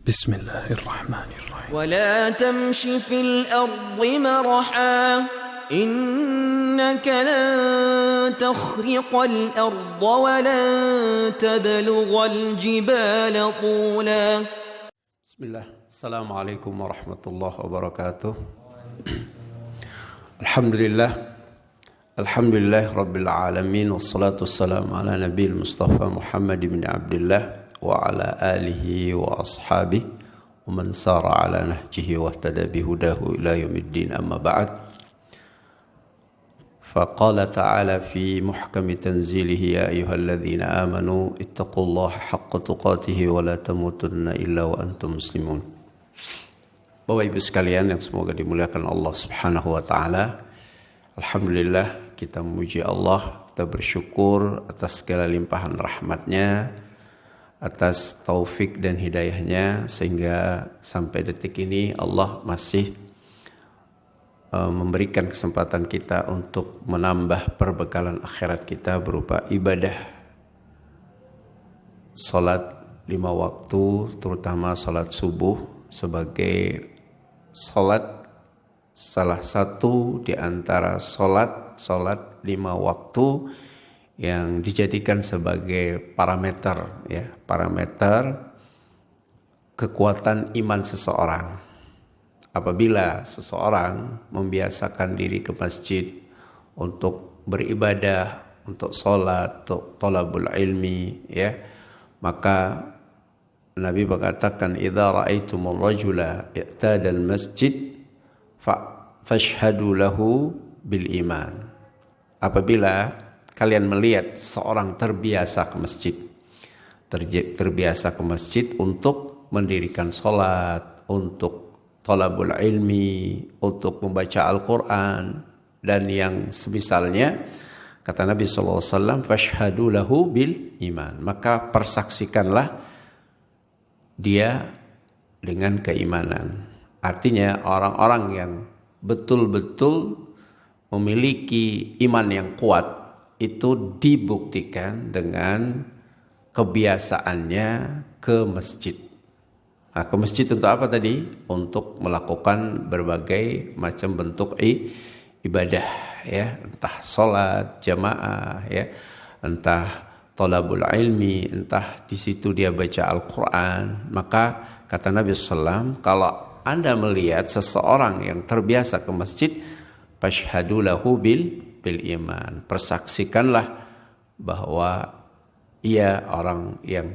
بسم الله الرحمن الرحيم ولا تمش في الأرض مرحا إنك لن تخرق الأرض ولن تبلغ الجبال طولا. بسم الله. السلام عليكم ورحمة الله وبركاته. الحمد لله رب العالمين والصلاة والسلام على نبي المصطفى محمد بن عبد الله وعلى آله وأصحابه ومن سار على نهجه واهتدى بهداه إلى يوم الدين. أما بعد، فقال تعالى في محكم تنزيله: يا أيها الذين آمنوا اتقوا الله حق تقاته ولا تموتن إلا وأنتم مسلمون. Bapak Ibu sekalian yang semoga dimuliakan Allah Subhanahu wa taala. Alhamdulillah, kita memuji Allah, kita bersyukur atas segala limpahan rahmatnya, atas taufik dan hidayahnya, sehingga sampai detik ini Allah masih memberikan kesempatan kita untuk menambah perbekalan akhirat kita berupa ibadah salat 5 waktu, terutama salat subuh sebagai salat salah satu di antara salat 5 waktu yang dijadikan sebagai parameter kekuatan iman seseorang. Apabila seseorang membiasakan diri ke masjid untuk beribadah, untuk sholat, untuk thalabul ilmi, maka Nabi mengatakan, idza ra'aitumur rajula i'tadal masjid fashhadu lahu bil iman. Apabila kalian melihat seorang terbiasa ke masjid untuk mendirikan sholat, untuk thalabul ilmi, untuk membaca Al-Quran dan yang semisalnya, kata Nabi SAW, fashhadu lahu bil iman, maka persaksikanlah dia dengan keimanan. Artinya orang-orang yang betul-betul memiliki iman yang kuat itu dibuktikan dengan kebiasaannya ke masjid. Nah, ke masjid untuk apa tadi? Untuk melakukan berbagai macam bentuk ibadah, entah sholat jamaah, entah thalabul ilmi, entah di situ dia baca Al-Quran. Maka kata Nabi SAW, kalau Anda melihat seseorang yang terbiasa ke masjid, fashhadu lahu bil iman, persaksikanlah bahwa ia orang yang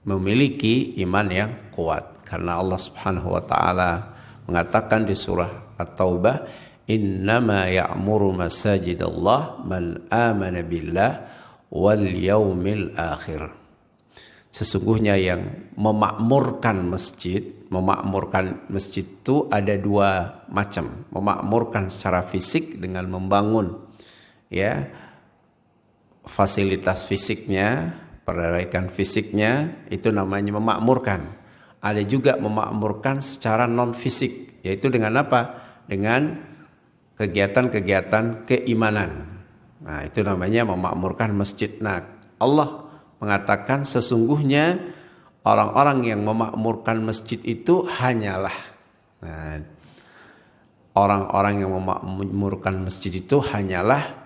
memiliki iman yang kuat. Karena Allah Subhanahu wa taala mengatakan di surah At-Taubah, innama ya'muru masajidallah man amana billah wal yaumil akhir. Sesungguhnya yang memakmurkan masjid itu ada 2 macam. Memakmurkan secara fisik dengan membangun fasilitas fisiknya, perbaikan fisiknya, itu namanya memakmurkan. Ada juga memakmurkan secara non fisik, yaitu dengan apa? Dengan kegiatan-kegiatan keimanan. Nah, itu namanya memakmurkan masjid. Nah, Allah mengatakan sesungguhnya orang-orang yang memakmurkan masjid itu hanyalah, orang-orang yang memakmurkan masjid itu hanyalah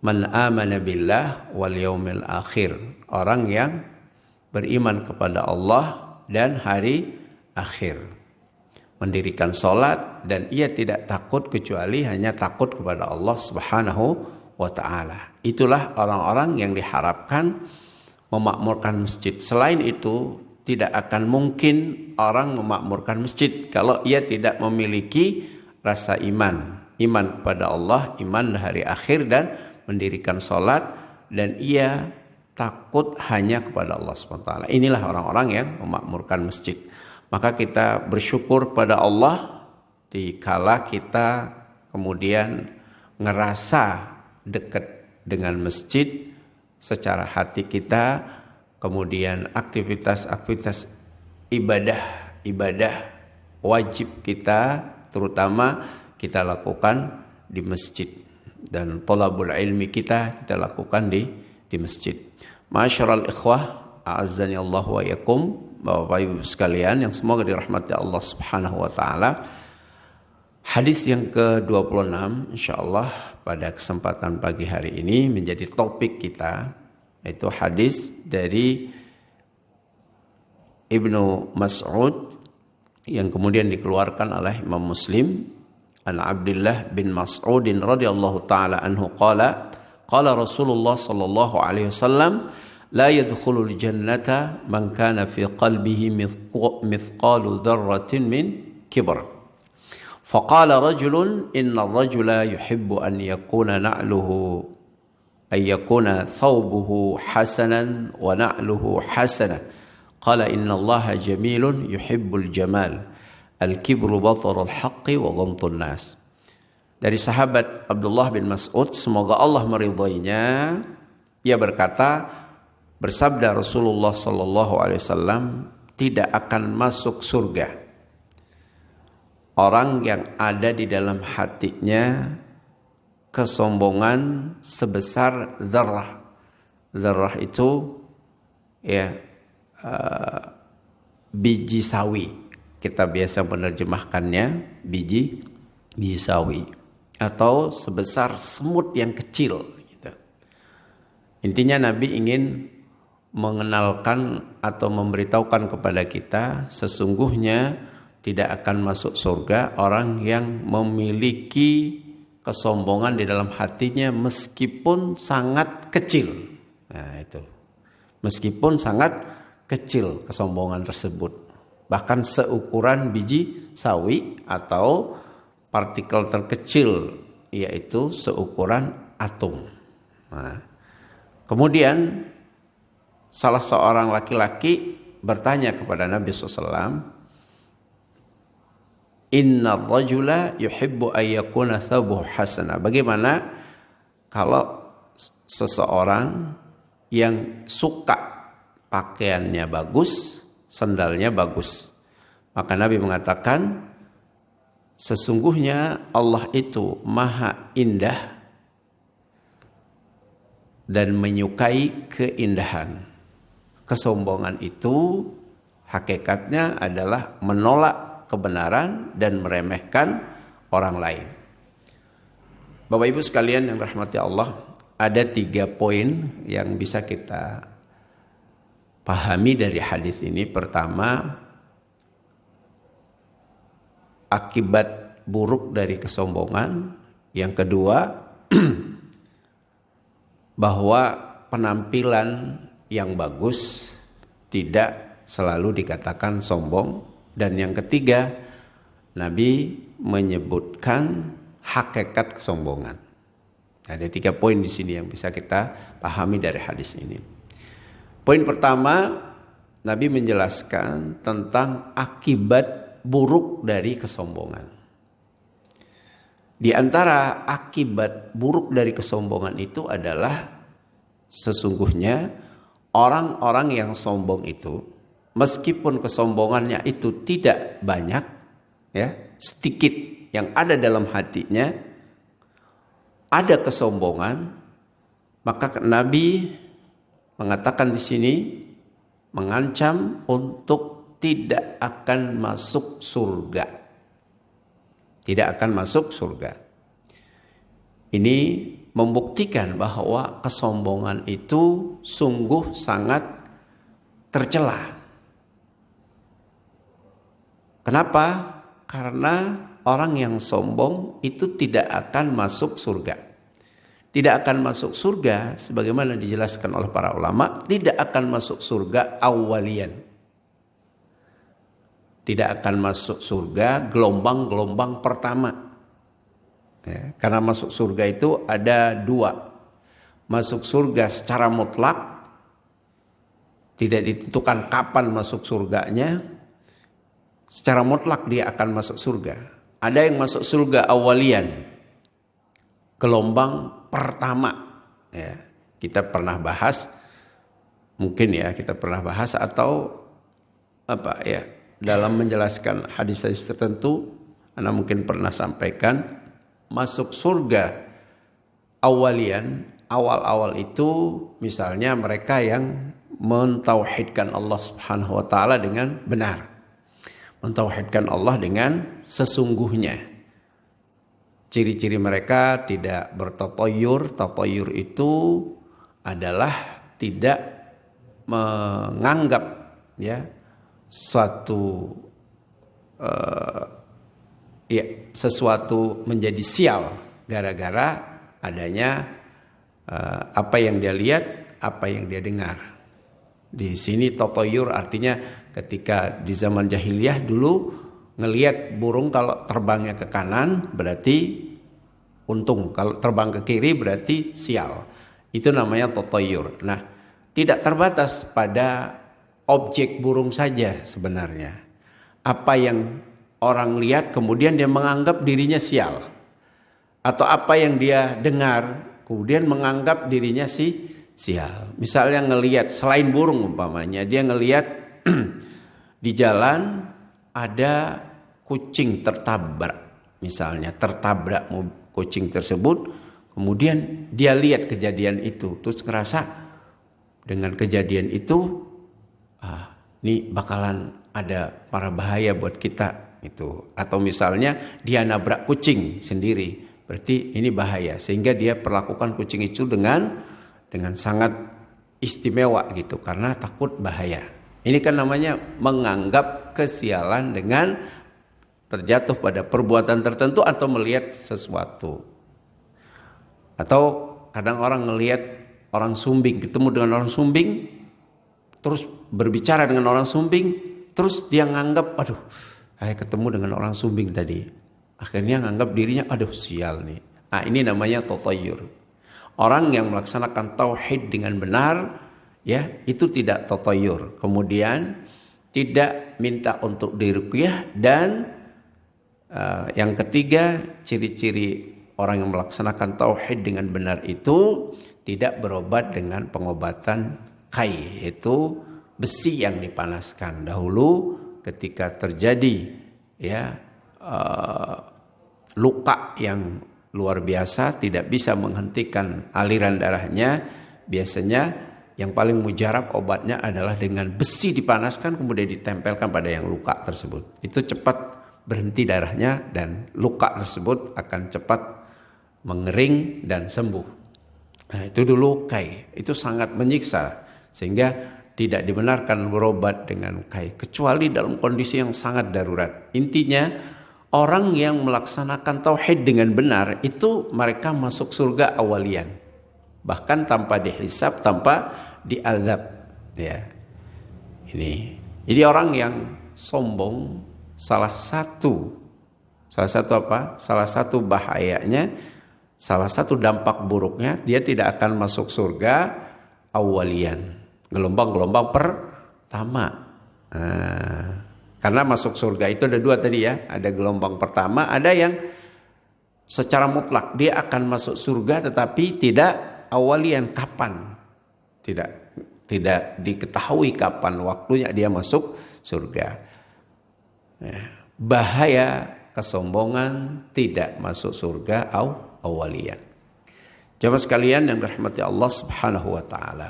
man amana billah wal yaumil akhir, orang yang beriman kepada Allah dan hari akhir, mendirikan sholat, dan ia tidak takut kecuali hanya takut kepada Allah Subhanahu wa ta'ala. Itulah orang-orang yang diharapkan memakmurkan masjid. Selain itu, tidak akan mungkin orang memakmurkan masjid kalau ia tidak memiliki rasa iman kepada Allah, iman hari akhir, dan mendirikan sholat, dan ia takut hanya kepada Allah SWT. Inilah orang-orang yang memakmurkan masjid. Maka kita bersyukur kepada Allah dikala kita kemudian ngerasa dekat dengan masjid secara hati kita, kemudian aktivitas-aktivitas ibadah wajib kita terutama kita lakukan di masjid, dan thalabul ilmi kita lakukan di masjid. Ma'asyiral ikhwah, a'azzani Allah wa iyyakum, Bapak Ibu sekalian yang semoga dirahmati Allah Subhanahu wa taala. Hadis yang ke-26 insyaallah pada kesempatan pagi hari ini menjadi topik kita, yaitu hadis dari Ibnu Mas'ud yang kemudian dikeluarkan oleh Imam Muslim. An Abdullah bin Mas'ud radhiyallahu taala anhu qala Rasulullah sallallahu alaihi wasallam la yadkhulul jannata man kana fi qalbihi mithqalu dzarratin min kibr. Faqala rajulun inna ar-rajula yuhibbu an yakuna na'luhu ay yakuna thawbuhu hasanan wa na'luhu hasanah. Qala inna Allaha jamilun yuhibbul jamal. Al-kibru batarul haqqi wa ghamtun nas. Dari sahabat Abdullah bin Mas'ud, semoga Allah meridhoinya, ia berkata, bersabda Rasulullah sallallahu alaihi wasallam, tidak akan masuk surga orang yang ada di dalam hatinya kesombongan sebesar dzarrah. Dzarrah itu biji sawi. Kita biasa menerjemahkannya biji sawi atau sebesar semut yang kecil gitu. Intinya Nabi ingin mengenalkan atau memberitahukan kepada kita sesungguhnya tidak akan masuk surga orang yang memiliki kesombongan di dalam hatinya meskipun sangat kecil. Nah itu. Meskipun sangat kecil kesombongan tersebut. Bahkan seukuran biji sawi atau partikel terkecil, yaitu seukuran atom. Nah, kemudian salah seorang laki-laki bertanya kepada Nabi SAW, Inna rajula yuhibbu ayyakuna thabuhu hasana. Bagaimana kalau seseorang yang suka pakaiannya bagus, sandalnya bagus. Maka Nabi mengatakan, sesungguhnya Allah itu maha indah dan menyukai keindahan. Kesombongan itu hakikatnya adalah menolak kebenaran dan meremehkan orang lain. Bapak Ibu sekalian yang dirahmati Allah, ada 3 poin yang bisa kita pahami dari hadis ini. Pertama, akibat buruk dari kesombongan. Yang kedua, bahwa penampilan yang bagus tidak selalu dikatakan sombong. Dan yang ketiga, Nabi menyebutkan hakikat kesombongan. Ada 3 poin di sini yang bisa kita pahami dari hadis ini. Poin pertama, Nabi menjelaskan tentang akibat buruk dari kesombongan. Di antara akibat buruk dari kesombongan itu adalah sesungguhnya orang-orang yang sombong itu, meskipun kesombongannya itu tidak banyak, sedikit yang ada dalam hatinya, ada kesombongan, maka Nabi mengatakan di sini mengancam untuk tidak akan masuk surga. Tidak akan masuk surga. Ini membuktikan bahwa kesombongan itu sungguh sangat tercela. Kenapa? Karena orang yang sombong itu tidak akan masuk surga. Tidak akan masuk surga sebagaimana dijelaskan oleh para ulama, tidak akan masuk surga awalian. Tidak akan masuk surga gelombang-gelombang pertama. Karena masuk surga itu ada 2. Masuk surga secara mutlak, tidak ditentukan kapan masuk surganya. Secara mutlak dia akan masuk surga. Ada yang masuk surga awalian, gelombang pertama. Kita pernah bahas, mungkin kita pernah bahas atau dalam menjelaskan hadis-hadis tertentu, Anda mungkin pernah sampaikan, masuk surga awalian, awal-awal itu misalnya mereka yang mentauhidkan Allah Subhanahu wa taala dengan benar. Mentauhidkan Allah dengan sesungguhnya. Ciri-ciri mereka tidak bertatayur. Tatayur itu adalah tidak menganggap ya sesuatu menjadi sial gara-gara adanya apa yang dia lihat, apa yang dia dengar. Di sini tatayur artinya ketika di zaman jahiliyah dulu ngelihat burung kalau terbangnya ke kanan berarti untung, kalau terbang ke kiri berarti sial. Itu namanya tatayur. Nah, tidak terbatas pada objek burung saja sebenarnya. Apa yang orang lihat kemudian dia menganggap dirinya sial. Atau apa yang dia dengar kemudian menganggap dirinya sial. Misalnya ngelihat selain burung umpamanya, dia ngelihat di jalan ada kucing tertabrak. Misalnya tertabrak kucing tersebut, kemudian dia lihat kejadian itu, terus ngerasa dengan kejadian itu ini bakalan ada para bahaya buat kita itu. Atau misalnya dia nabrak kucing sendiri, berarti ini bahaya, sehingga dia perlakukan kucing itu dengan sangat istimewa gitu karena takut bahaya. Ini kan namanya menganggap kesialan dengan terjatuh pada perbuatan tertentu atau melihat sesuatu. Atau kadang orang ngelihat orang sumbing, ketemu dengan orang sumbing, terus berbicara dengan orang sumbing, terus dia nganggap, aduh, saya ketemu dengan orang sumbing tadi. Akhirnya nganggap dirinya, aduh sial nih. Ini namanya tatayur. Orang yang melaksanakan tauhid dengan benar, ya itu tidak tatayur. Kemudian tidak minta untuk diruqyah, dan yang ketiga, ciri-ciri orang yang melaksanakan tauhid dengan benar itu tidak berobat dengan pengobatan kai, yaitu besi yang dipanaskan. Dahulu ketika terjadi luka yang luar biasa, tidak bisa menghentikan aliran darahnya, biasanya yang paling mujarab obatnya adalah dengan besi dipanaskan kemudian ditempelkan pada yang luka tersebut. Itu cepat berhenti darahnya dan luka tersebut akan cepat mengering dan sembuh. Nah, itu dulu kai. Itu sangat menyiksa sehingga tidak dibenarkan berobat dengan kai kecuali dalam kondisi yang sangat darurat. Intinya orang yang melaksanakan tauhid dengan benar itu mereka masuk surga awalian. Bahkan tanpa dihisab, tanpa diazab, ya. Ini. Jadi orang yang sombong salah satu apa? Salah satu bahayanya, salah satu dampak buruknya, dia tidak akan masuk surga awalian. Gelombang-gelombang pertama. Karena masuk surga itu ada dua tadi ya. Ada gelombang pertama, ada yang secara mutlak dia akan masuk surga tetapi tidak awalian. Kapan? Tidak diketahui kapan waktunya dia masuk surga. Bahaya kesombongan tidak masuk surga awalian. Jamaah sekalian yang dirahmati Allah Subhanahu wa taala.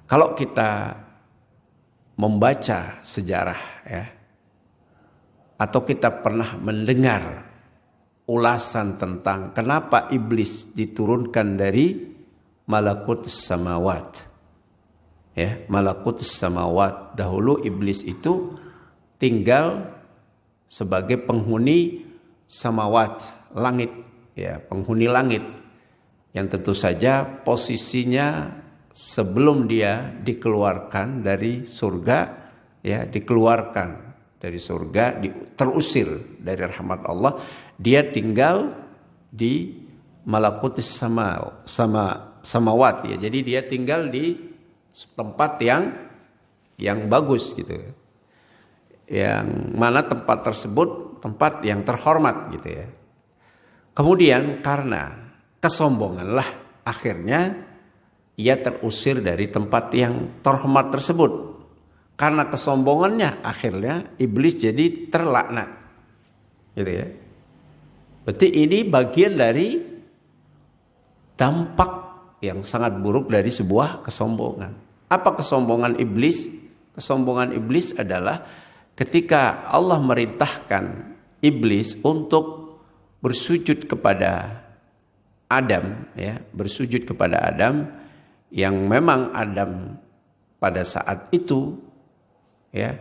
Kalau kita membaca sejarah ya, atau kita pernah mendengar ulasan tentang kenapa iblis diturunkan dari malakutus samawat. Ya, malakutus samawat. Dahulu iblis itu tinggal sebagai penghuni samawat, langit, ya, penghuni langit. Yang tentu saja posisinya sebelum dia dikeluarkan dari surga, ya, dikeluarkan dari surga, terusir dari rahmat Allah, dia tinggal di malakutus samawat, ya. Jadi dia tinggal di tempat yang bagus gitu. Yang mana tempat tersebut tempat yang terhormat gitu ya. Kemudian karena kesombonganlah akhirnya ia terusir dari tempat yang terhormat tersebut. Karena kesombongannya akhirnya iblis jadi terlaknat. Gitu ya. Berarti ini bagian dari dampak yang sangat buruk dari sebuah kesombongan. Apa kesombongan iblis? Kesombongan iblis adalah ketika Allah merintahkan iblis untuk bersujud kepada Adam, ya, bersujud kepada Adam, yang memang Adam pada saat itu, ya,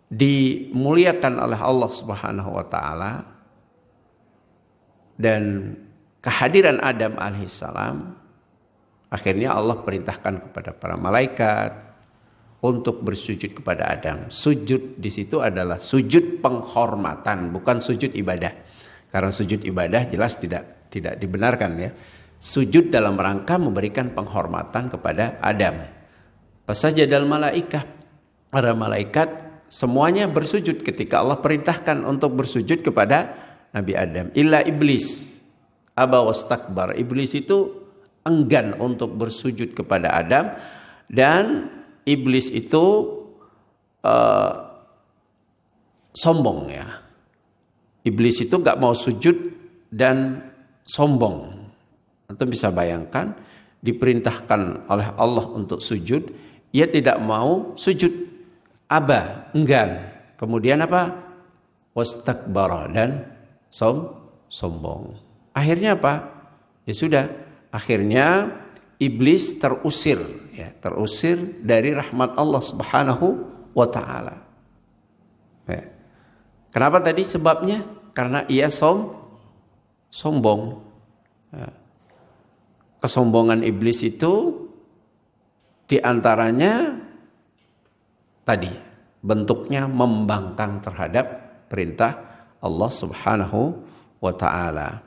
dimuliakan oleh Allah Subhanahu wa taala, dan kehadiran Adam alaihissalam, akhirnya Allah perintahkan kepada para malaikat untuk bersujud kepada Adam. Sujud di situ adalah sujud penghormatan, bukan sujud ibadah. Karena sujud ibadah jelas tidak dibenarkan, ya. Sujud dalam rangka memberikan penghormatan kepada Adam. Fasajadal malaikah, para malaikat semuanya bersujud ketika Allah perintahkan untuk bersujud kepada Nabi Adam. Illa iblis aba wastakbar. Iblis itu enggan untuk bersujud kepada Adam, dan iblis itu sombong, ya. Iblis itu gak mau sujud dan sombong. Atau bisa bayangkan, diperintahkan oleh Allah untuk sujud, ia tidak mau sujud, aba, enggan. Kemudian apa? Wastakbara, dan sombong. Akhirnya apa? Ya sudah, akhirnya iblis terusir, ya, terusir dari rahmat Allah Subhanahu wa taala. Ya. Kenapa tadi sebabnya? Karena ia sombong. Ya. Kesombongan iblis itu diantaranya tadi bentuknya membangkang terhadap perintah Allah Subhanahu wa taala.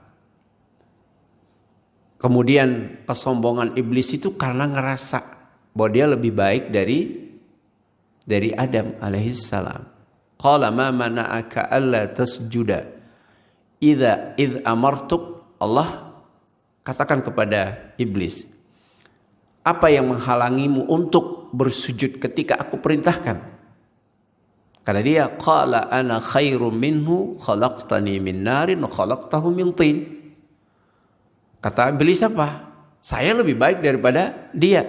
Kemudian kesombongan iblis itu karena ngerasa bahwa dia lebih baik dari Adam alaihissalam. Qala ma mana'aka alla tasjuda idh amartuk. Allah katakan kepada iblis, apa yang menghalangimu untuk bersujud ketika aku perintahkan? Kata dia, qala ana khairum minhu khalaqtani min narin wa khalaqtahu min tin. Kata iblis apa? Saya lebih baik daripada dia.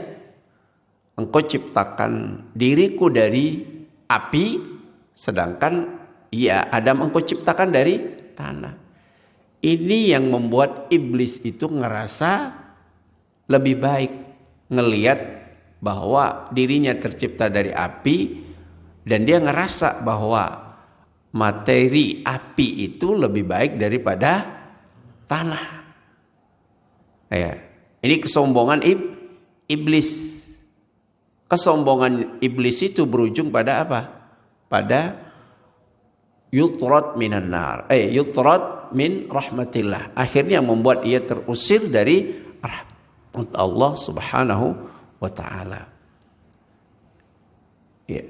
Engkau ciptakan diriku dari api, sedangkan Adam engkau ciptakan dari tanah. Ini yang membuat iblis itu ngerasa lebih baik, ngelihat bahwa dirinya tercipta dari api, dan dia ngerasa bahwa materi api itu lebih baik daripada tanah. Ya, ini kesombongan iblis. Kesombongan iblis itu berujung pada apa? Pada yutrat minan nar, yutrat min rahmatillah. Akhirnya membuat ia terusir dari rahmat Allah Subhanahu wa taala. Ya.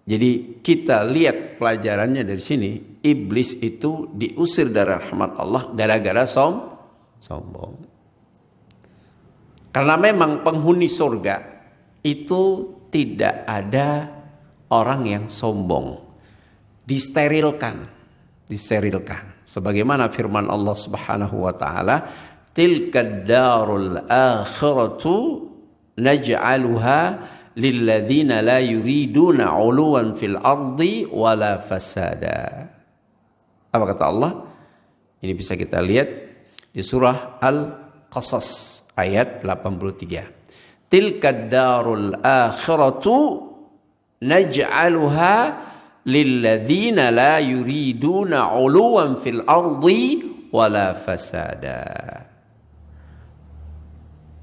Jadi kita lihat pelajarannya dari sini, iblis itu diusir dari rahmat Allah gara-gara sombong. Karena memang penghuni surga itu tidak ada orang yang sombong. Disterilkan. Sebagaimana firman Allah Subhanahu wa taala, tilkad darul akhiratu naj'aluha lilladzina la yuriduna 'uluwan fil ardi wala fasada. Apa kata Allah? Ini bisa kita lihat di surah Al-Qasas ayat 83. Tilkad darul akhiratu naj'aluha lilladzina la yuriduna 'uluwan fil ardi wala fasada.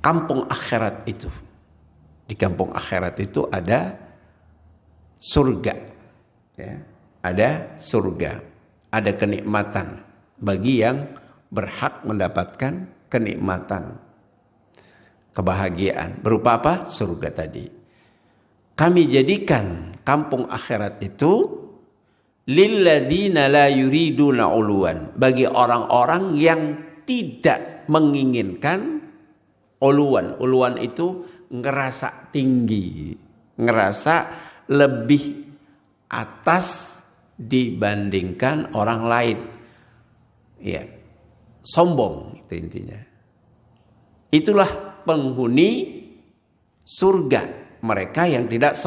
Kampung akhirat itu, di kampung akhirat itu ada surga, ya. Ada surga, ada kenikmatan bagi yang berhak mendapatkan kenikmatan, kebahagiaan. Berupa apa? Surga tadi. Kami jadikan kampung akhirat itu lilladzina la yuriduna uluwan, bagi orang-orang yang tidak menginginkan uluwan. Uluwan itu ngerasa tinggi, ngerasa lebih atas dibandingkan orang lain. Ya, sombong itu intinya. Itulah penghuni surga. mereka yang tidak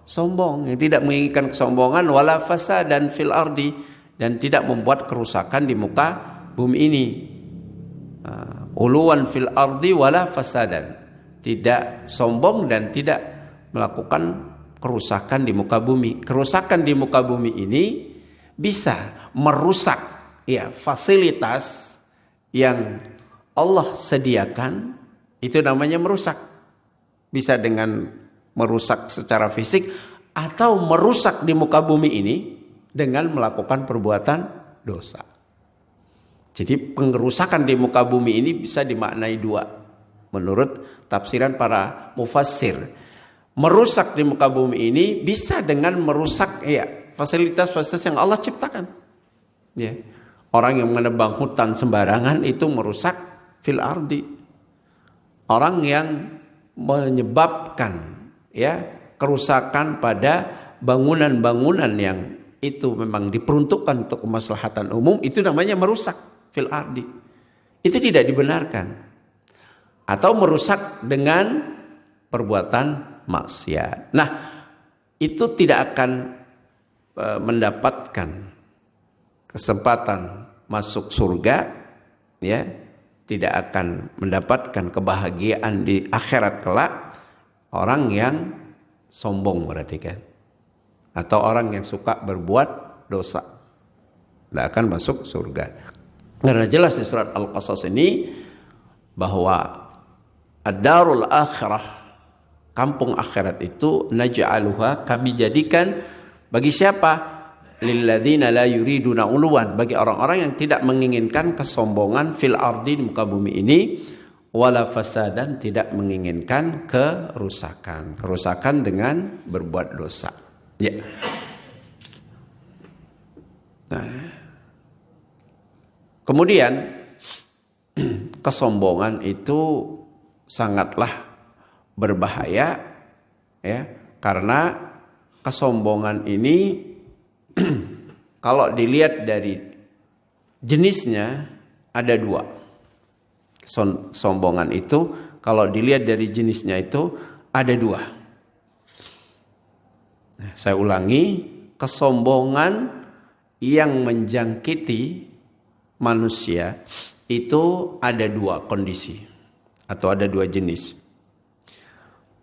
sombong, yang tidak menginginkan kesombongan, wala fasadan fil ardi, dan tidak membuat kerusakan di muka bumi ini. Uluwan fil ardi wala fasadan, tidak sombong dan tidak melakukan kerusakan di muka bumi. Kerusakan di muka bumi ini bisa merusak fasilitas yang Allah sediakan, itu namanya merusak. Bisa dengan merusak secara fisik atau merusak di muka bumi ini dengan melakukan perbuatan dosa. Jadi pengerusakan di muka bumi ini bisa dimaknai dua menurut tafsiran para mufassir. Merusak di muka bumi ini bisa dengan merusak fasilitas-fasilitas yang Allah ciptakan. Orang yang menebang hutan sembarangan itu merusak fil ardi. Orang yang menyebabkan kerusakan pada bangunan-bangunan yang itu memang diperuntukkan untuk kemaslahatan umum, itu namanya merusak fil ardi. Itu tidak dibenarkan. Atau merusak dengan perbuatan maksiat. Nah, itu tidak akan mendapatkan kesempatan masuk surga, tidak akan mendapatkan kebahagiaan di akhirat kelak orang yang sombong, berarti kan, atau orang yang suka berbuat dosa, tidak akan masuk surga. Karena jelas di surat Al-Qasas ini bahwa ad-darul akhirah, kampung akhirat itu, naj'aluha, kami jadikan bagi siapa? Lilladzina la yuriduna uluwan, bagi orang-orang yang tidak menginginkan kesombongan fil ardi, di muka bumi ini, wala fasadan, tidak menginginkan kerusakan dengan berbuat dosa. Nah, kemudian kesombongan itu sangatlah berbahaya, karena kesombongan ini kalau dilihat dari jenisnya ada dua. Kesombongan itu kalau dilihat dari jenisnya itu ada dua. Saya ulangi, kesombongan yang menjangkiti manusia itu ada dua kondisi atau ada dua jenis.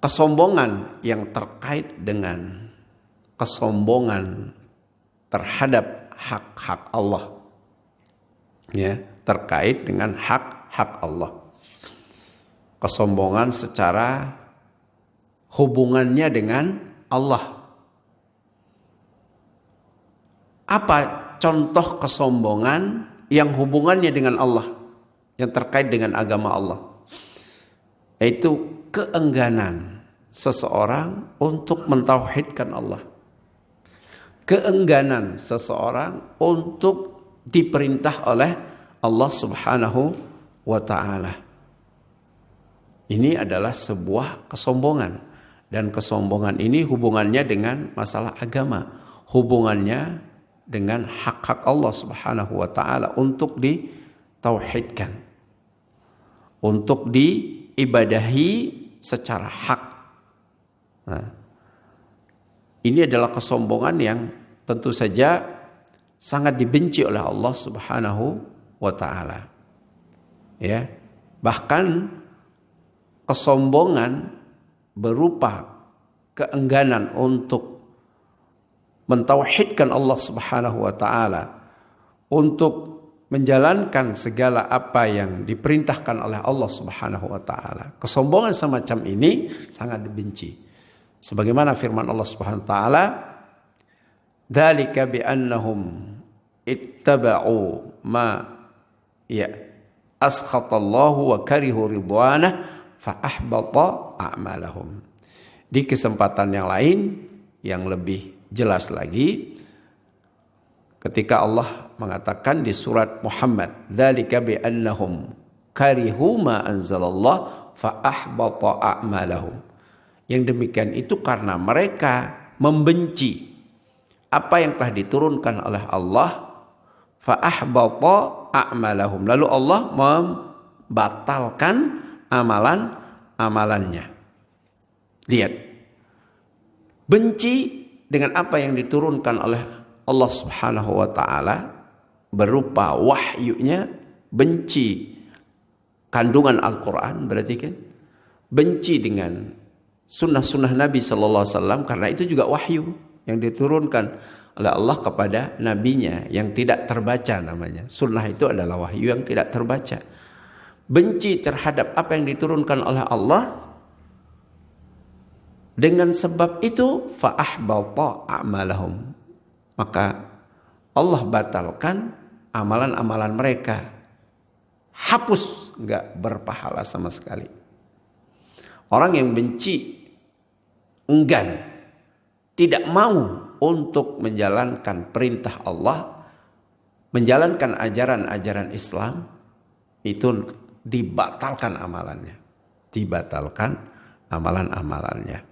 Kesombongan yang terkait dengan kesombongan terhadap hak-hak Allah, terkait dengan hak-hak Allah. Kesombongan secara hubungannya dengan Allah. Apa contoh kesombongan yang hubungannya dengan Allah, yang terkait dengan agama Allah? Yaitu keengganan seseorang untuk mentauhidkan Allah. Keengganan seseorang untuk diperintah oleh Allah Subhanahu wa ta'ala. Ini adalah sebuah kesombongan. Dan kesombongan ini hubungannya dengan masalah agama. Hubungannya dengan hak-hak Allah Subhanahu wa ta'ala untuk ditauhidkan. Untuk diibadahi secara hak. Nah, ini adalah kesombongan yang tentu saja sangat dibenci oleh Allah Subhanahu wa ta'ala. Bahkan kesombongan berupa keengganan untuk mentauhidkan Allah Subhanahu wa ta'ala, untuk menjalankan segala apa yang diperintahkan oleh Allah Subhanahu wa ta'ala. Kesombongan semacam ini sangat dibenci. Sebagaimana firman Allah Subhanahu wa ta'ala, dzalika bi annahum ittaba'u ma askhatallahu wa karihu ridwanah fa ahbata a'malahum. Di kesempatan yang lain yang lebih jelas lagi, ketika Allah mengatakan di surat Muhammad, dzalika bi annahum karihu ma anzalallah fa ahbata a'malahum. Yang demikian itu karena mereka membenci apa yang telah diturunkan oleh Allah, fa ahbata a'malahum, lalu Allah membatalkan amalan-amalannya. Lihat, benci dengan apa yang diturunkan oleh Allah Subhanahu wa taala berupa wahyunya, benci kandungan Al-Quran berarti kan, benci dengan sunnah-sunnah Nabi sallallahu alaihi wasallam karena itu juga wahyu yang diturunkan oleh Allah kepada nabinya yang tidak terbaca namanya. Sunnah itu adalah wahyu yang tidak terbaca. Benci terhadap apa yang diturunkan oleh Allah, dengan sebab itu fa ahbata a'malahum, maka Allah batalkan amalan-amalan mereka, hapus, enggak berpahala sama sekali. Orang yang benci, enggan, tidak mau untuk menjalankan perintah Allah, menjalankan ajaran-ajaran Islam, itu dibatalkan amalannya, dibatalkan amalan-amalannya.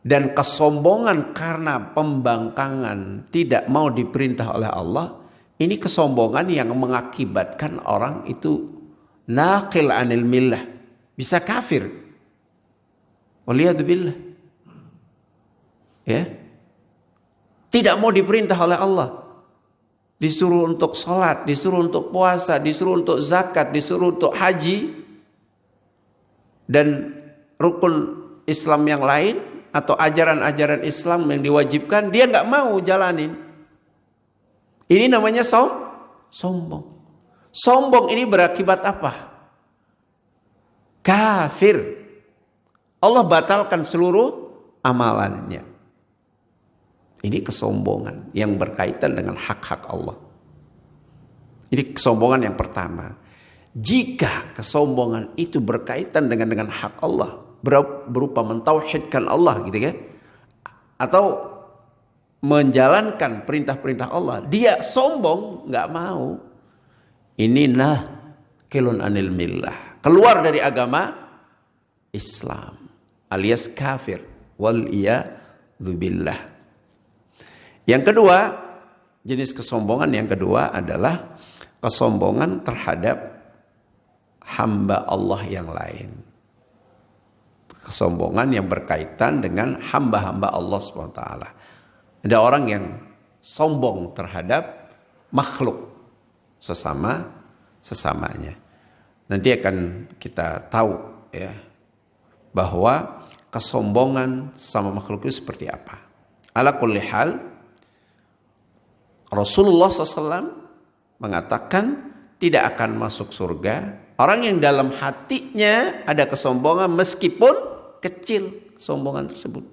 Dan kesombongan karena pembangkangan tidak mau diperintah oleh Allah, ini kesombongan yang mengakibatkan orang itu naqil anil millah, bisa kafir. Waliyadzubillah. Ya. Tidak mau diperintah oleh Allah. Disuruh untuk sholat, disuruh untuk puasa, disuruh untuk zakat, disuruh untuk haji, dan rukun Islam yang lain atau ajaran-ajaran Islam yang diwajibkan, dia nggak mau jalanin. Ini namanya sombong. Sombong ini berakibat apa? Kafir. Allah batalkan seluruh amalannya. Ini kesombongan yang berkaitan dengan hak-hak Allah. Ini kesombongan yang pertama. Jika kesombongan itu berkaitan dengan hak Allah, berupa mentauhidkan Allah gitu kan, atau menjalankan perintah-perintah Allah, dia sombong, nggak mau. Ini kilun anil millah, keluar dari agama Islam, alias kafir. Wal iyadzubillah. Yang kedua, jenis kesombongan yang kedua adalah kesombongan terhadap hamba Allah yang lain. Kesombongan yang berkaitan dengan hamba-hamba Allah SWT. Ada orang yang sombong terhadap makhluk sesamanya. Nanti akan kita tahu ya, bahwa kesombongan sama makhluk itu seperti apa. Ala kulli hal, Rasulullah SAW mengatakan tidak akan masuk surga orang yang dalam hatinya ada kesombongan meskipun kecil kesombongan tersebut.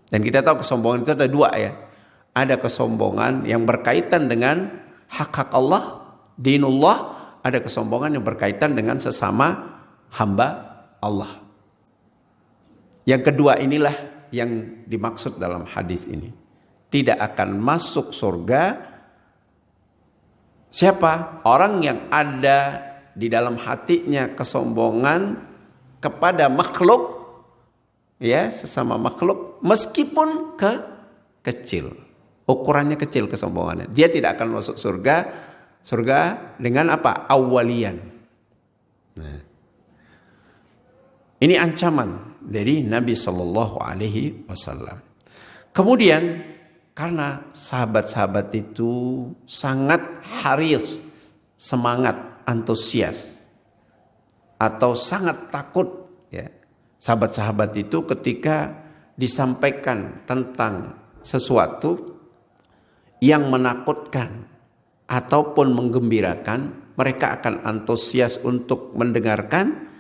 Dan kita tahu kesombongan itu ada dua ya. Ada kesombongan yang berkaitan dengan hak-hak Allah, dinullah. Ada kesombongan yang berkaitan dengan sesama hamba Allah. Yang kedua inilah yang dimaksud dalam hadis ini. Tidak akan masuk surga siapa? Orang yang ada di dalam hatinya kesombongan kepada makhluk, ya, sesama makhluk, meskipun kecil, ukurannya kecil kesombongannya. Dia tidak akan masuk surga dengan apa? Awwalian. Nah, ini ancaman dari Nabi Shallallahu Alaihi Wasallam. Kemudian karena sahabat-sahabat itu sangat haris, semangat, antusias, atau sangat takut ya. Sahabat-sahabat itu ketika disampaikan tentang sesuatu yang menakutkan ataupun menggembirakan, mereka akan antusias untuk mendengarkan,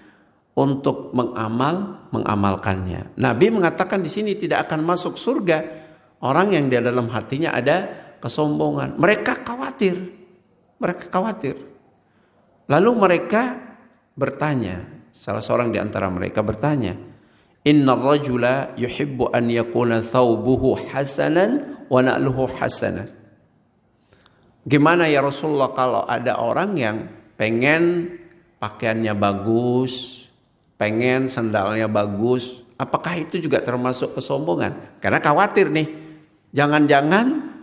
untuk mengamalkannya. Nabi mengatakan di sini tidak akan masuk surga orang yang di dalam hatinya ada kesombongan. Mereka khawatir. Lalu mereka bertanya, salah seorang di antara mereka bertanya, "Inna rajula yuhibbu an yakuna thawbuhu hasanan wa na'luhu hasanan." Gimana ya Rasulullah kalau ada orang yang pengen pakaiannya bagus, pengen sandalnya bagus, apakah itu juga termasuk kesombongan? Karena khawatir nih, jangan-jangan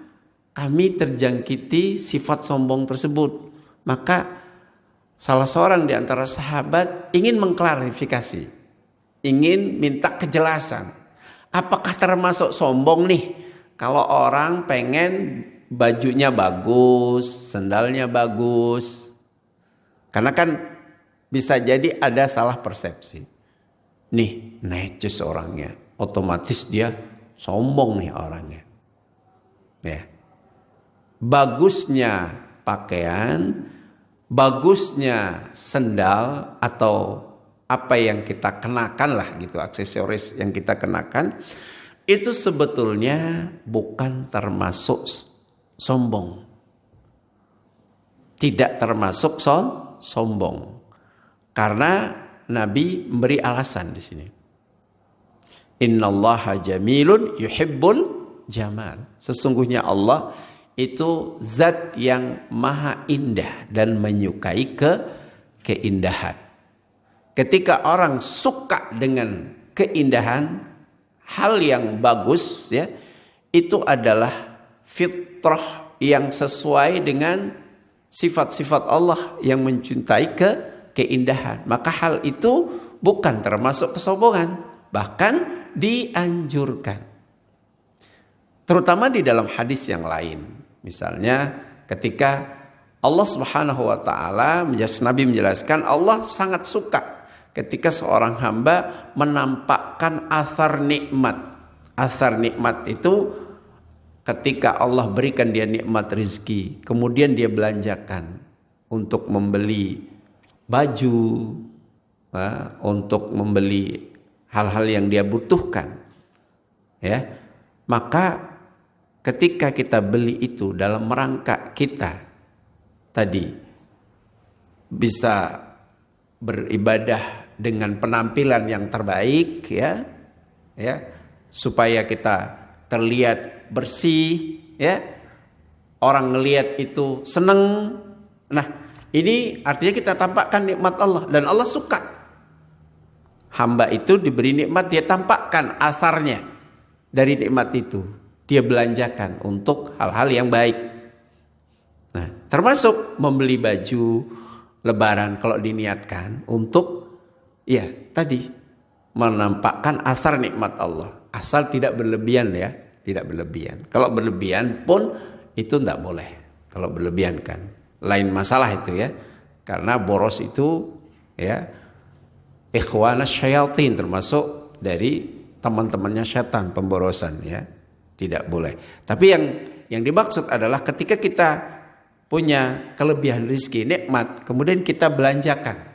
kami terjangkiti sifat sombong tersebut. Maka salah seorang di antara sahabat ingin mengklarifikasi, ingin minta kejelasan. Apakah termasuk sombong nih kalau orang pengen bajunya bagus, sendalnya bagus? Karena kan bisa jadi ada salah persepsi. Nih, necis orangnya, otomatis dia sombong nih orangnya. Ya. Bagusnya pakaian, bagusnya sendal atau apa yang kita kenakan lah gitu, aksesoris yang kita kenakan, itu sebetulnya bukan termasuk sombong. Tidak termasuk sombong. Karena Nabi memberi alasan di sini. Innallaha jamilun yuhibbul jamal. Sesungguhnya Allah itu zat yang maha indah dan menyukai keindahan. Ketika orang suka dengan keindahan, hal yang bagus ya, itu adalah fitrah yang sesuai dengan sifat-sifat Allah yang mencintai keindahan. Maka hal itu bukan termasuk kesombongan, bahkan dianjurkan. Terutama di dalam hadis yang lain. Misalnya ketika Allah Subhanahu wa taala, Nabi menjelaskan Allah sangat suka ketika seorang hamba menampakkan athar nikmat. Athar nikmat itu ketika Allah berikan dia nikmat rezeki, kemudian dia belanjakan untuk membeli baju, untuk membeli hal-hal yang dia butuhkan. Ya. Maka ketika kita beli itu dalam rangka kita tadi bisa beribadah dengan penampilan yang terbaik ya supaya kita terlihat bersih ya, orang ngelihat itu seneng. Nah, ini artinya kita tampakkan nikmat Allah dan Allah suka. Hamba itu diberi nikmat, dia tampakkan asarnya dari nikmat itu, dia belanjakan untuk hal-hal yang baik. Nah, termasuk membeli baju lebaran kalau diniatkan untuk ya tadi menampakkan asar nikmat Allah, asal tidak berlebihan ya, tidak berlebihan. Kalau berlebihan pun itu tidak boleh. Kalau berlebihan kan lain masalah itu ya, karena boros itu ya ikhwanas syayatin, termasuk dari teman-temannya setan, pemborosan ya, tidak boleh. Tapi yang dimaksud adalah ketika kita punya kelebihan rezeki, nikmat, kemudian kita belanjakan.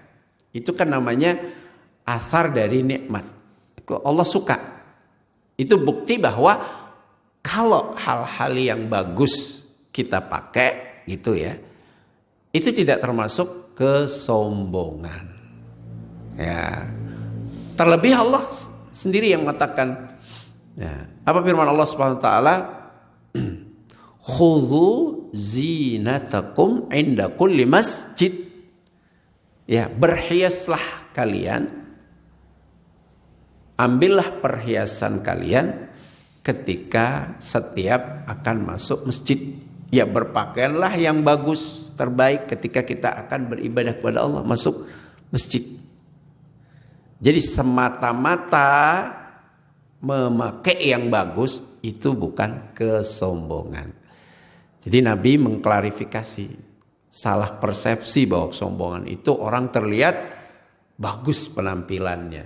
Itu kan namanya asar dari nikmat. Allah suka. Itu bukti bahwa kalau hal-hal yang bagus kita pakai gitu ya, itu tidak termasuk kesombongan. Ya. Terlebih Allah sendiri yang mengatakan, ya, apa firman Allah Subhanahu wa taala? Khudhu zinatakum inda kulli masjid. Ya, berhiaslah kalian, ambillah perhiasan kalian ketika setiap akan masuk masjid. Ya, berpakaianlah yang bagus, terbaik ketika kita akan beribadah kepada Allah, masuk masjid. Jadi semata-mata memakai yang bagus itu bukan kesombongan. Jadi Nabi mengklarifikasi salah persepsi bahwa kesombongan itu orang terlihat bagus penampilannya.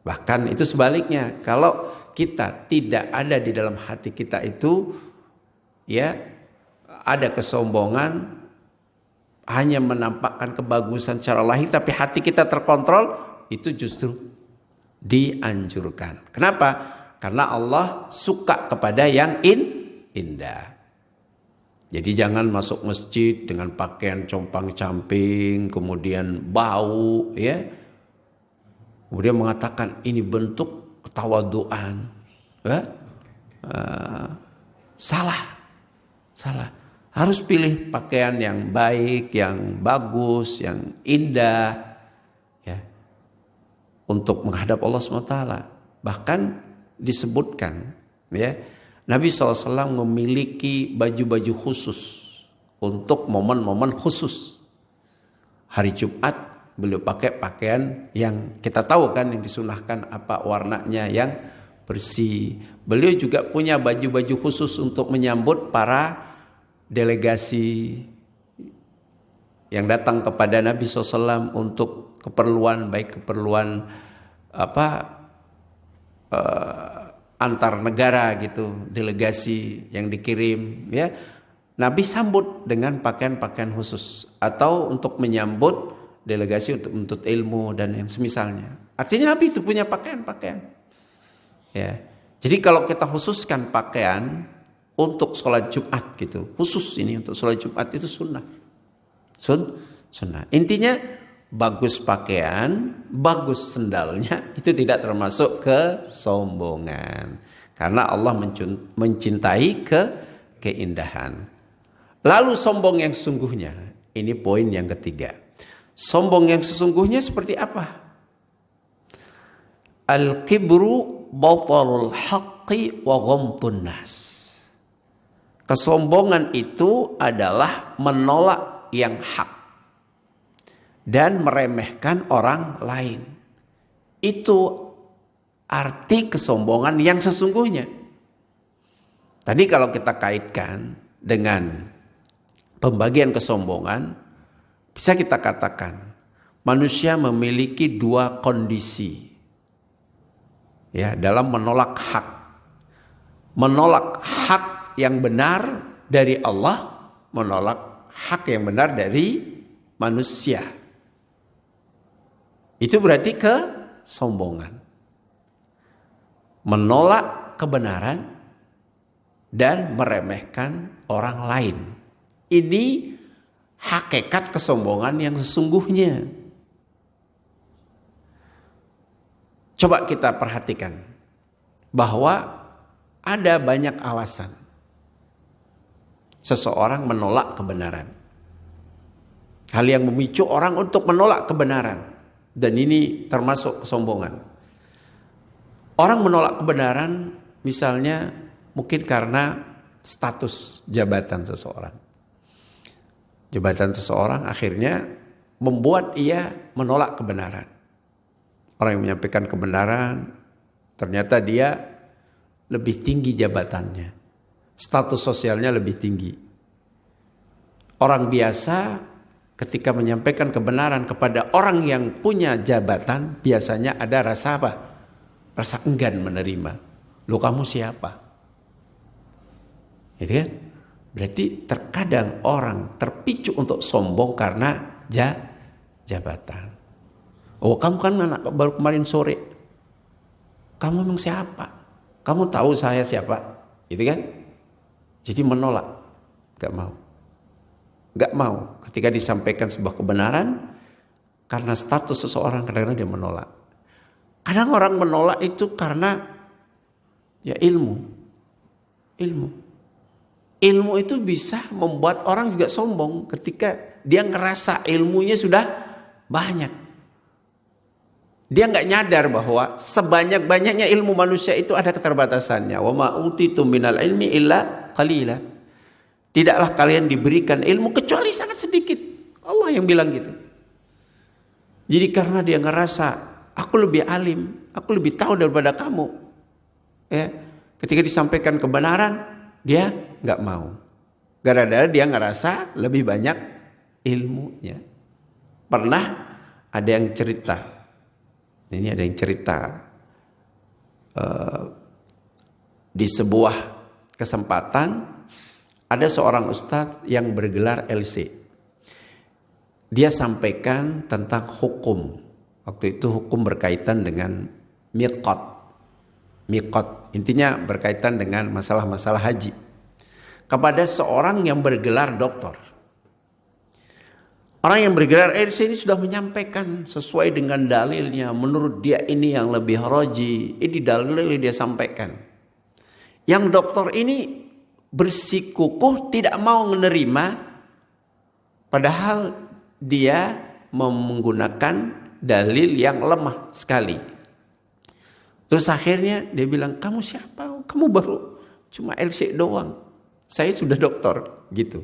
Bahkan itu sebaliknya, kalau kita tidak ada di dalam hati kita itu ya ada kesombongan, hanya menampakkan kebagusan secara lahir tapi hati kita terkontrol, itu justru dianjurkan. Kenapa? Karena Allah suka kepada yang indah. Jadi jangan masuk masjid dengan pakaian compang-camping, kemudian bau, ya. Kemudian mengatakan ini bentuk ketawaduan, ya. Salah. Harus pilih pakaian yang baik, yang bagus, yang indah, ya, untuk menghadap Allah SWT. Bahkan disebutkan, ya, Nabi SAW memiliki baju-baju khusus untuk momen-momen khusus. Hari Jumat beliau pakai pakaian yang kita tahu kan, yang disunahkan apa warnanya, yang bersih. Beliau juga punya baju-baju khusus untuk menyambut para delegasi yang datang kepada Nabi SAW untuk keperluan, baik keperluan antar negara gitu, delegasi yang dikirim, ya. Nabi sambut dengan pakaian-pakaian khusus, atau untuk menyambut delegasi untuk menuntut ilmu dan yang semisalnya. Artinya Nabi itu punya pakaian-pakaian. Ya. Jadi kalau kita khususkan pakaian untuk sholat Jumat gitu, khusus ini untuk sholat Jumat, itu sunnah. Sunnah. Intinya bagus pakaian, bagus sendalnya, itu tidak termasuk kesombongan. Karena Allah mencintai keindahan. Lalu sombong yang sesungguhnya, ini poin yang ketiga. Sombong yang sesungguhnya seperti apa? Al-kibru batarul haqqi wa ghamtun nas. Kesombongan itu adalah menolak yang hak dan meremehkan orang lain. Itu arti kesombongan yang sesungguhnya. Tadi kalau kita kaitkan dengan pembagian kesombongan, bisa kita katakan manusia memiliki dua kondisi, ya, dalam menolak hak. Menolak hak yang benar dari Allah, menolak hak yang benar dari manusia. Itu berarti kesombongan. Menolak kebenaran dan meremehkan orang lain. Ini hakikat kesombongan yang sesungguhnya. Coba kita perhatikan bahwa ada banyak alasan seseorang menolak kebenaran. Hal yang memicu orang untuk menolak kebenaran, dan ini termasuk kesombongan. Orang menolak kebenaran misalnya mungkin karena status jabatan seseorang. Jabatan seseorang akhirnya membuat ia menolak kebenaran. Orang yang menyampaikan kebenaran, ternyata dia lebih tinggi jabatannya. Status sosialnya lebih tinggi. Orang biasa ketika menyampaikan kebenaran kepada orang yang punya jabatan, biasanya ada rasa apa? Rasa enggan menerima. Loh, kamu siapa? Gitu kan? Berarti terkadang orang terpicu untuk sombong karena jabatan. Oh, kamu kan anak baru kemarin sore. Kamu memang siapa? Kamu tahu saya siapa? Gitu kan? Jadi menolak. Gak mau. Ketika disampaikan sebuah kebenaran, karena status seseorang kadang-kadang dia menolak. Kadang orang menolak itu karena ya ilmu. Ilmu itu bisa membuat orang juga sombong ketika dia ngerasa ilmunya sudah banyak. Dia nggak nyadar bahwa sebanyak-banyaknya ilmu manusia itu ada keterbatasannya. Wa ma utitum minal ilmi illa qalila. Tidaklah kalian diberikan ilmu kecuali sangat sedikit. Allah yang bilang gitu. Jadi karena dia ngerasa aku lebih alim, aku lebih tahu daripada kamu. Ya, ketika disampaikan kebenaran, dia nggak mau. Gara-gara dia ngerasa lebih banyak ilmunya. Pernah ada yang cerita. Ini ada yang cerita di sebuah kesempatan ada seorang ustadz yang bergelar LC. Dia sampaikan tentang hukum. Waktu itu hukum berkaitan dengan miqat. Intinya berkaitan dengan masalah-masalah haji. Kepada seorang yang bergelar doktor. Orang yang bergelar LC ini sudah menyampaikan sesuai dengan dalilnya. Menurut dia ini yang lebih roji. Ini dalilnya dia sampaikan. Yang doktor ini bersikukuh tidak mau menerima. Padahal dia menggunakan dalil yang lemah sekali. Terus akhirnya dia bilang, kamu siapa? Kamu baru cuma LC doang. Saya sudah doktor gitu.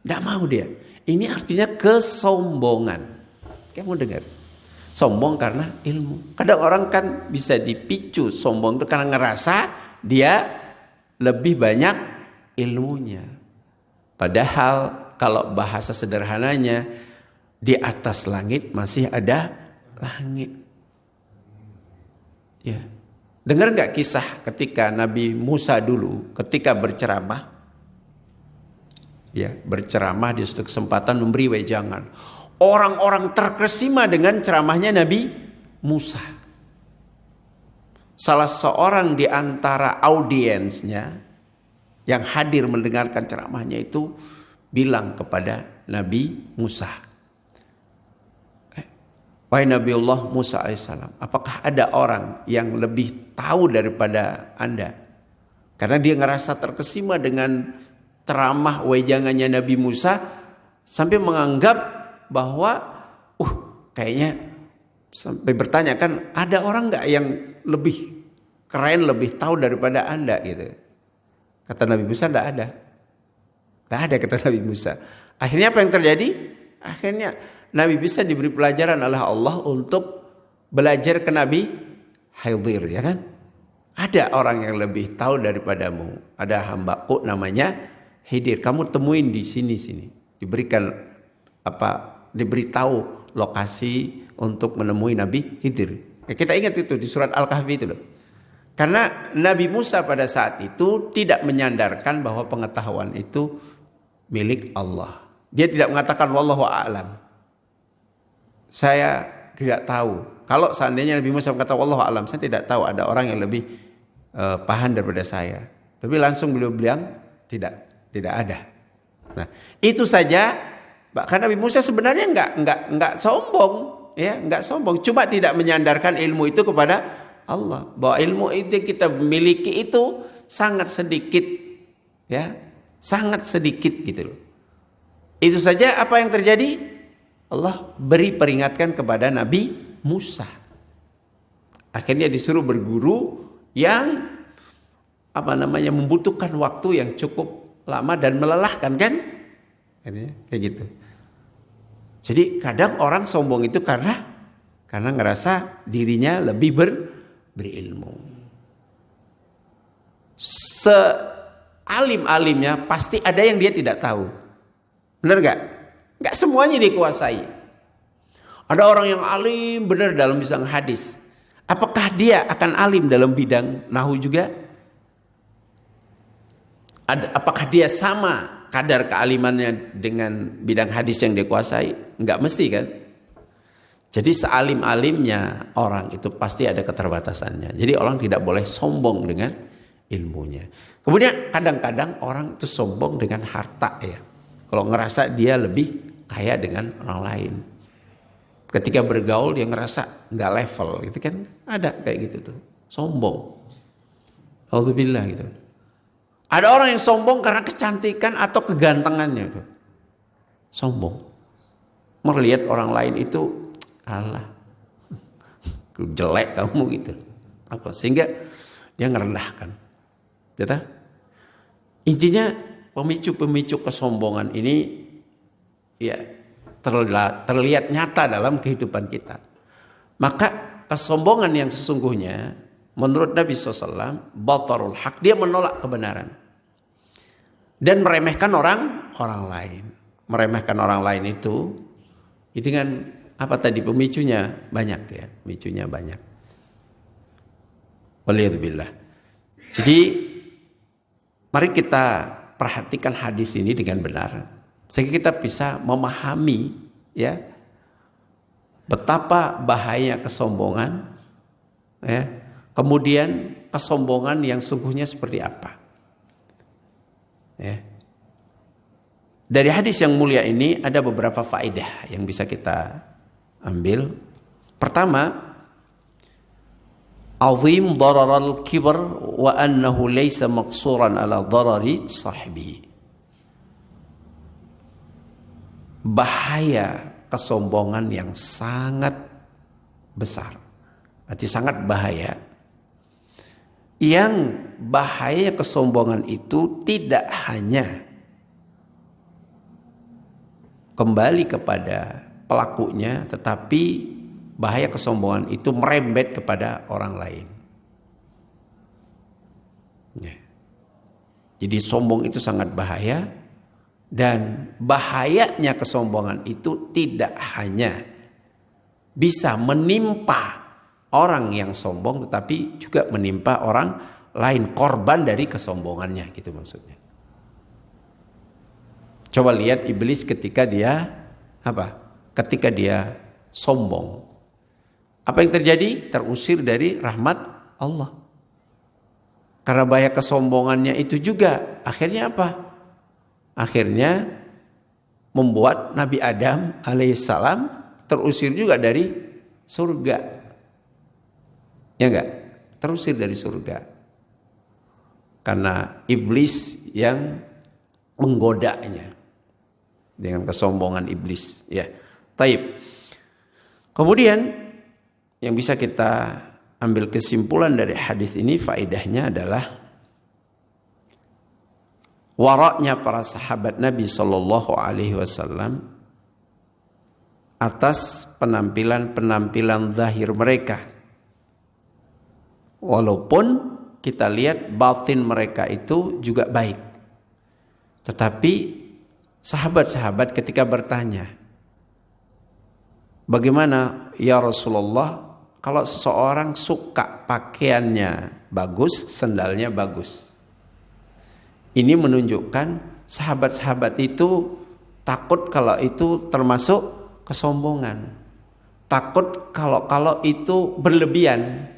Tidak mau dia. Ini artinya kesombongan. Kamu dengar? Sombong karena ilmu. Kadang orang kan bisa dipicu sombong itu karena ngerasa dia lebih banyak ilmunya. Padahal kalau bahasa sederhananya, di atas langit masih ada langit. Ya. Dengar nggak kisah ketika Nabi Musa dulu ketika berceramah? Ya, berceramah di suatu kesempatan memberi wejangan. Orang-orang terkesima dengan ceramahnya Nabi Musa. Salah seorang di antara audiensnya yang hadir mendengarkan ceramahnya itu bilang kepada Nabi Musa, wahai Nabiullah Musa alaihissalam, apakah ada orang yang lebih tahu daripada Anda? Karena dia ngerasa terkesima dengan ceramah wejangannya Nabi Musa sampai menganggap bahwa kayaknya sampai bertanya kan, ada orang nggak yang lebih keren, lebih tahu daripada Anda gitu. Kata Nabi Musa, tidak ada. Tidak ada, kata Nabi Musa. Akhirnya apa yang terjadi? Akhirnya Nabi Musa diberi pelajaran oleh Allah untuk belajar ke Nabi Khidir, ya kan? Ada orang yang lebih tahu daripadamu. Ada hambaku namanya Khidir. Kamu temuin di sini. Diberikan diberitahu lokasi untuk menemui Nabi Khidir. Kita ingat itu di surat Al-Kahfi itu loh. Karena Nabi Musa pada saat itu tidak menyandarkan bahwa pengetahuan itu milik Allah. Dia tidak mengatakan wallahu a'lam. Saya tidak tahu. Kalau seandainya Nabi Musa berkata wallahu a'lam, saya tidak tahu ada orang yang lebih paham daripada saya. Tapi langsung beliau bilang tidak ada. Nah, itu saja. Bahkan Nabi Musa sebenarnya enggak sombong, ya, enggak sombong, cuma tidak menyandarkan ilmu itu kepada Allah. Bahwa ilmu itu yang kita miliki itu sangat sedikit, ya, sangat sedikit gitu loh. Itu saja apa yang terjadi? Allah beri peringatkan kepada Nabi Musa. Akhirnya disuruh berguru yang membutuhkan waktu yang cukup lama dan melelahkan kan? Kayak gitu. Jadi kadang orang sombong itu karena ngerasa dirinya lebih berilmu. Sealim-alimnya pasti ada yang dia tidak tahu. Benar gak? Gak semuanya dikuasai. Ada orang yang alim benar dalam bidang hadis. Apakah dia akan alim dalam bidang nahu juga? Apakah dia sama kadar kealimannya dengan bidang hadis yang dia kuasai? Enggak mesti kan? Jadi sealim-alimnya orang itu pasti ada keterbatasannya. Jadi orang tidak boleh sombong dengan ilmunya. Kemudian kadang-kadang orang itu sombong dengan harta ya. Kalau ngerasa dia lebih kaya dengan orang lain. Ketika bergaul dia ngerasa enggak level gitu kan. Ada kayak gitu tuh. Sombong. Alhamdulillah gitu. Ada orang yang sombong karena kecantikan atau kegantengannya itu. Sombong. Melihat orang lain itu, alah, jelek kamu gitu. Sehingga dia ngerendahkan. Gitu? Intinya pemicu-pemicu kesombongan ini ya terlihat nyata dalam kehidupan kita. Maka kesombongan yang sesungguhnya menurut Nabi SAW, batarul haq, dia menolak kebenaran. Dan meremehkan orang lain. Meremehkan orang lain itu dengan apa tadi pemicunya banyak ya, pemicunya banyak. Waliyadzubillah. Jadi mari kita perhatikan hadis ini dengan benar sehingga kita bisa memahami ya betapa bahaya kesombongan ya. Kemudian kesombongan yang sungguhnya seperti apa? Ya. Dari hadis yang mulia ini ada beberapa faedah yang bisa kita ambil. Pertama, azim dararal kibr wa annahu laysa maqsuran ala darari sahibi. Bahaya kesombongan yang sangat besar. Arti sangat bahaya. Yang bahaya kesombongan itu tidak hanya kembali kepada pelakunya, tetapi bahaya kesombongan itu merembet kepada orang lain. Ya. Jadi sombong itu sangat bahaya, dan bahayanya kesombongan itu tidak hanya bisa menimpa orang yang sombong, tetapi juga menimpa orang lain, korban dari kesombongannya, gitu maksudnya. Coba lihat iblis ketika dia ketika dia sombong. Apa yang terjadi? Terusir dari rahmat Allah. Karena bahaya kesombongannya itu juga akhirnya apa? Akhirnya membuat Nabi Adam alaihissalam terusir juga dari surga. Ya enggak? Terusir dari surga. Karena iblis yang menggodanya dengan kesombongan iblis, ya. Taib. Kemudian yang bisa kita ambil kesimpulan dari hadis ini, faedahnya adalah waraknya para sahabat Nabi Shallallahu Alaihi Wasallam atas penampilan zahir mereka. Walaupun kita lihat batin mereka itu juga baik, tetapi sahabat-sahabat ketika bertanya, bagaimana ya Rasulullah kalau seseorang suka pakaiannya bagus, sendalnya bagus? Ini menunjukkan sahabat-sahabat itu takut kalau itu termasuk kesombongan. Takut kalau itu berlebihan.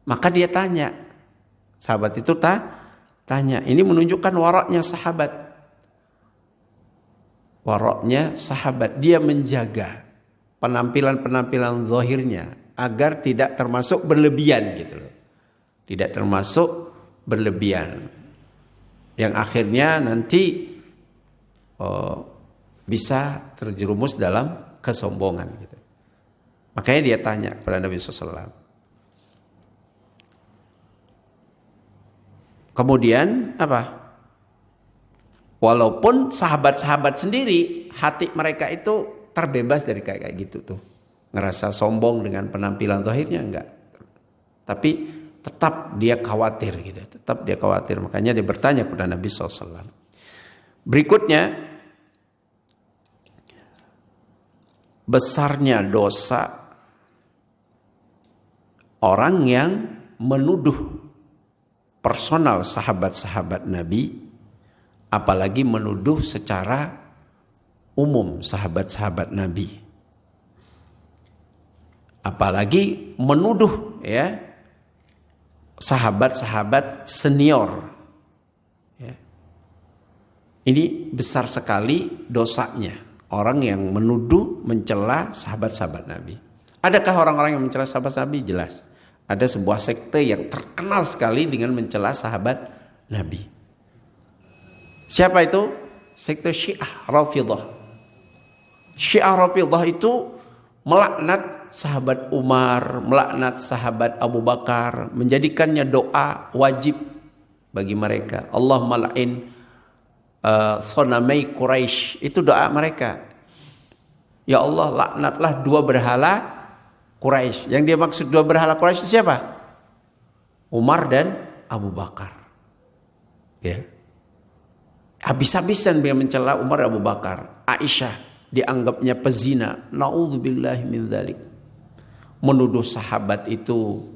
Maka dia tanya. Sahabat itu tanya. Ini menunjukkan waraknya sahabat. Waraknya sahabat. Dia menjaga penampilan-penampilan zahirnya agar tidak termasuk berlebihan gitu loh. Tidak termasuk berlebihan. Yang akhirnya nanti bisa terjerumus dalam kesombongan gitu. Makanya dia tanya kepada Nabi SAW. Kemudian apa? Walaupun sahabat-sahabat sendiri hati mereka itu terbebas dari kayak gitu tuh. Ngerasa sombong dengan penampilan zahirnya enggak. Tapi tetap dia khawatir gitu. Tetap dia khawatir. Makanya dia bertanya kepada Nabi SAW. Berikutnya, besarnya dosa orang yang menuduh personal sahabat-sahabat Nabi, apalagi menuduh secara umum sahabat-sahabat Nabi. Apalagi menuduh ya sahabat-sahabat senior. Ya. Ini besar sekali dosanya. Orang yang menuduh, mencela sahabat-sahabat Nabi. Adakah orang-orang yang mencela sahabat Nabi? Jelas. Ada sebuah sekte yang terkenal sekali dengan mencela sahabat Nabi. Siapa itu? Sekte Syiah Rafidhah. Syiah Rafidhah itu melaknat sahabat Umar, melaknat sahabat Abu Bakar, menjadikannya doa wajib bagi mereka. Allahumma la'in sonamai Quraisy, itu doa mereka. Ya Allah, laknatlah dua berhala Quraisy. Yang dia maksud dua berhala Quraisy itu siapa? Umar dan Abu Bakar. Ya. Habis-habisan dia mencela Umar dan Abu Bakar. Aisyah dianggapnya pezina. Na'udzubillahi min dzalik. Menuduh sahabat itu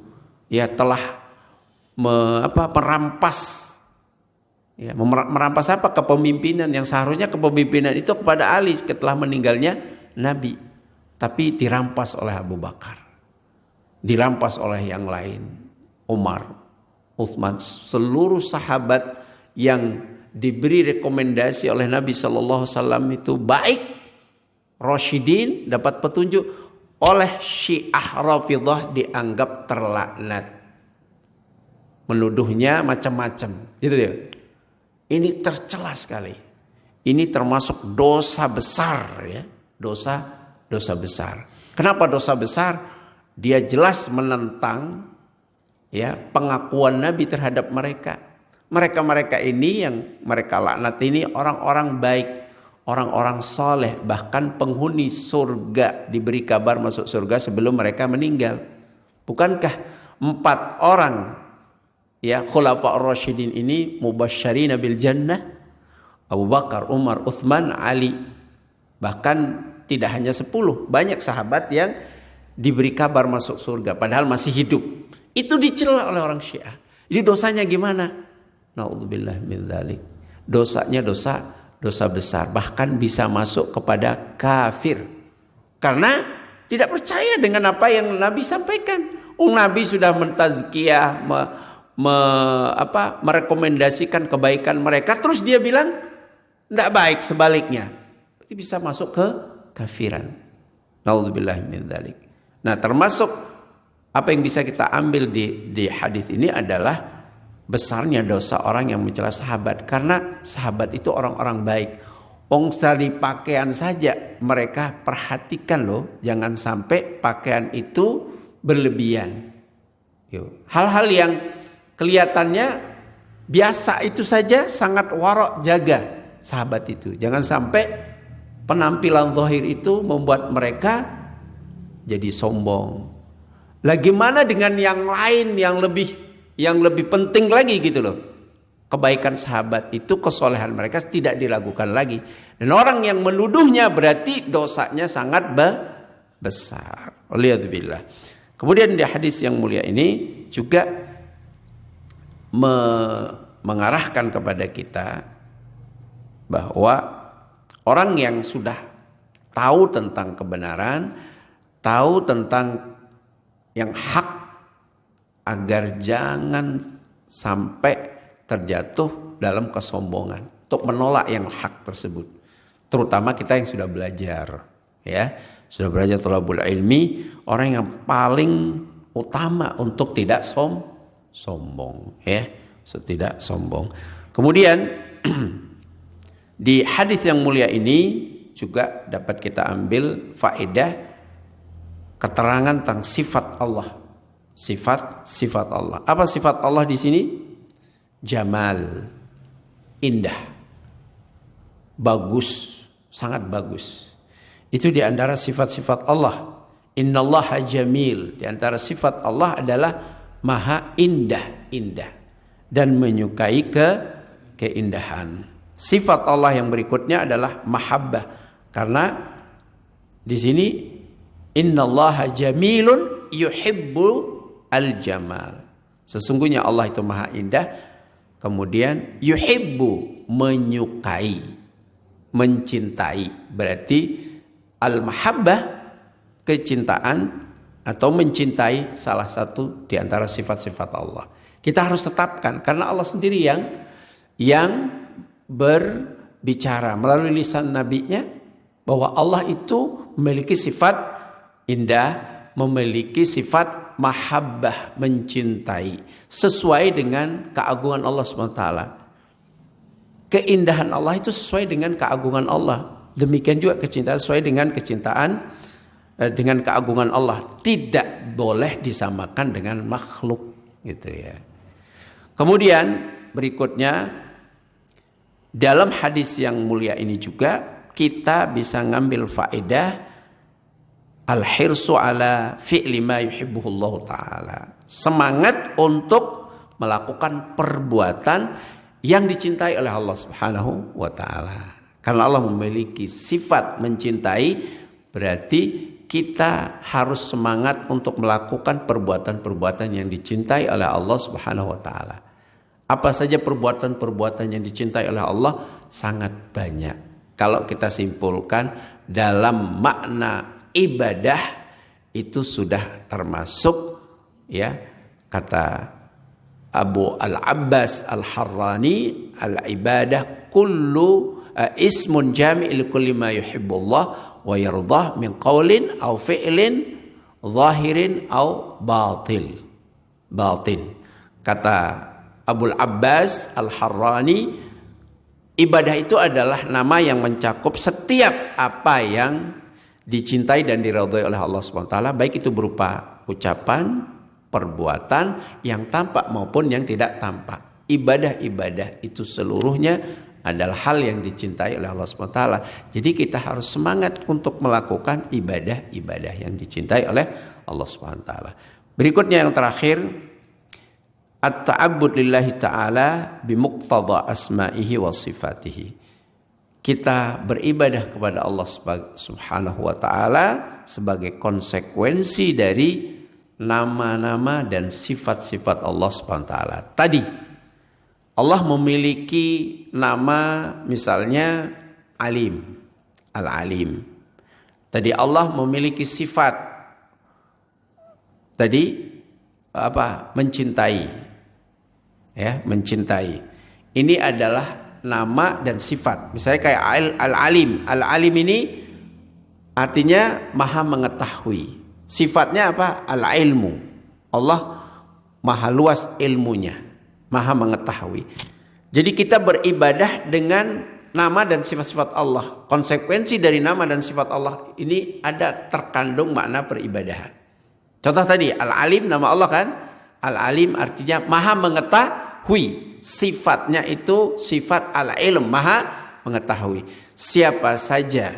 ya telah merampas. Ya, merampas apa? Kepemimpinan yang seharusnya kepemimpinan itu kepada Ali setelah meninggalnya Nabi. Tapi dirampas oleh Abu Bakar. Dirampas oleh yang lain. Umar, Utsman, seluruh sahabat yang diberi rekomendasi oleh Nabi SAW itu baik, Rasyidin, dapat petunjuk, oleh Syiah Rafidhah dianggap terlaknat. Menuduhnya macam-macam. Gitu dia. Ini tercela sekali. Ini termasuk dosa besar ya. Dosa besar. Kenapa dosa besar? Dia jelas menentang ya pengakuan Nabi terhadap mereka. Mereka ini yang mereka laknat ini orang-orang baik, orang-orang soleh, bahkan penghuni surga diberi kabar masuk surga sebelum mereka meninggal. Bukankah 4 orang ya khulafa'ur rasyidin ini mubasysyirina bil jannah? Abu Bakar, Umar, Utsman, Ali. Bahkan tidak hanya 10, banyak sahabat yang diberi kabar masuk surga padahal masih hidup. Itu dicela oleh orang Syiah. Jadi dosanya gimana? Naudzubillah min dzalik. Dosanya dosa besar, bahkan bisa masuk kepada kafir. Karena tidak percaya dengan apa yang Nabi sampaikan. Nabi sudah mentazkiyah, merekomendasikan kebaikan mereka, terus dia bilang tidak baik sebaliknya. Berarti bisa masuk ke kafiran. Naudzubillah min dzalik. Nah, termasuk apa yang bisa kita ambil di hadis ini adalah besarnya dosa orang yang mencela sahabat, karena sahabat itu orang-orang baik. Dari pakaian saja mereka perhatikan loh, jangan sampai pakaian itu berlebihan. Hal-hal yang kelihatannya biasa itu saja sangat warok jaga sahabat itu. Jangan sampai penampilan zahir itu membuat mereka jadi sombong. Lah gimana dengan yang lain yang lebih penting lagi gitu loh. Kebaikan sahabat itu, kesolehan mereka tidak diragukan lagi. Dan orang yang menuduhnya berarti dosanya sangat besar. Waliyadzubillah. Kemudian di hadis yang mulia ini juga mengarahkan kepada kita bahwa orang yang sudah tahu tentang kebenaran, tahu tentang yang hak, agar jangan sampai terjatuh dalam kesombongan untuk menolak yang hak tersebut. Terutama kita yang sudah belajar, ya, sudah belajar thalabul ilmi, orang yang paling utama untuk tidak sombong, ya, tidak sombong. Kemudian di hadis yang mulia ini juga dapat kita ambil faedah keterangan tentang sifat Allah. Sifat Allah. Apa sifat Allah di sini? Jamal, indah, bagus, sangat bagus. Itu di antara sifat-sifat Allah. Innallaha jamil. Di antara sifat Allah adalah maha indah dan menyukai keindahan. Sifat Allah yang berikutnya adalah mahabbah. Karena di sini innallaha jamilun yuhibbu al-jamal. Sesungguhnya Allah itu maha indah. Kemudian yuhibbu, menyukai, mencintai. Berarti al-mahabbah, kecintaan atau mencintai, salah satu di antara sifat-sifat Allah. Kita harus tetapkan karena Allah sendiri yang berbicara melalui lisan nabinya bahwa Allah itu memiliki sifat indah, memiliki sifat mahabbah, mencintai, sesuai dengan keagungan Allah SWT. Keindahan Allah itu sesuai dengan keagungan Allah. Demikian juga kecintaan sesuai dengan dengan keagungan Allah. Tidak boleh disamakan dengan makhluk, gitu ya. Kemudian berikutnya dalam hadis yang mulia ini juga kita bisa ngambil faedah al-hirsu ala fi'li ma yuhibbuhullahu ta'ala. Semangat untuk melakukan perbuatan yang dicintai oleh Allah Subhanahu wa ta'ala. Karena Allah memiliki sifat mencintai, berarti kita harus semangat untuk melakukan perbuatan-perbuatan yang dicintai oleh Allah Subhanahu wa ta'ala. Apa saja perbuatan-perbuatan yang dicintai oleh Allah? Sangat banyak. Kalau kita simpulkan dalam makna ibadah itu sudah termasuk, ya, kata Abu Al-Abbas Al-Harrani, al-ibadah kullu ismun jami' li kulli ma yuhibbullah wa yardah min qaulin aw fi'lin zahirin aw batin. Kata Abu Al-Abbas Al-Harrani, ibadah itu adalah nama yang mencakup setiap apa yang dicintai dan diridhai oleh Allah SWT, baik itu berupa ucapan, perbuatan yang tampak maupun yang tidak tampak. Ibadah-ibadah itu seluruhnya adalah hal yang dicintai oleh Allah SWT. Jadi kita harus semangat untuk melakukan ibadah-ibadah yang dicintai oleh Allah SWT. Berikutnya yang terakhir, at-ta'abbud lillahi ta'ala bimuqtada asma'ihi wa sifatihi. Kita beribadah kepada Allah Subhanahu wa ta'ala sebagai konsekuensi dari nama-nama dan sifat-sifat Allah Subhanahu wa ta'ala. Tadi Allah memiliki nama misalnya Alim, Al-Alim. Tadi Allah memiliki sifat tadi mencintai. Ya, mencintai. Ini adalah nama dan sifat. Misalnya kayak Al-Alim. Al-Alim ini artinya maha mengetahui. Sifatnya apa? Al-ilmu. Allah maha luas ilmunya, maha mengetahui. Jadi kita beribadah dengan nama dan sifat-sifat Allah. Konsekuensi dari nama dan sifat Allah ini ada terkandung makna peribadahan. Contoh tadi Al-Alim, nama Allah kan? Al-Alim artinya maha mengetahui. Sifatnya itu sifat al-ilm, maha mengetahui. Siapa saja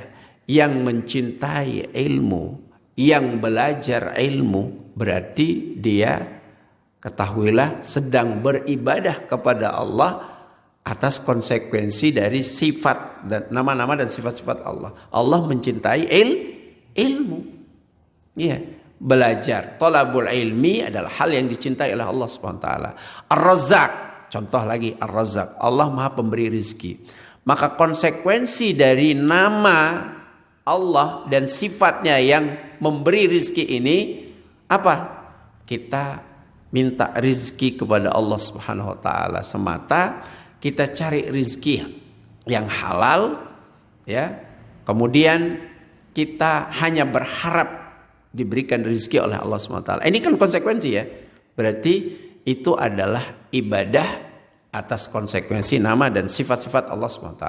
yang mencintai ilmu, yang belajar ilmu, berarti dia, ketahuilah, sedang beribadah kepada Allah atas konsekuensi dari sifat dan nama-nama dan sifat-sifat Allah. Allah mencintai ilmu. Iya, belajar. Thalabul ilmi adalah hal yang dicintai oleh Allah SWT. Ar-Razzaq, contoh lagi Ar-Razzaq, Allah maha pemberi rizki. Maka konsekuensi dari nama Allah dan sifatnya yang memberi rizki ini apa? Kita minta rizki kepada Allah Subhanahu wa ta'ala semata. Kita cari rizki yang halal, ya. Kemudian kita hanya berharap diberikan rizki oleh Allah SWT. Ini kan konsekuensi, ya. Berarti itu adalah ibadah atas konsekuensi nama dan sifat-sifat Allah SWT.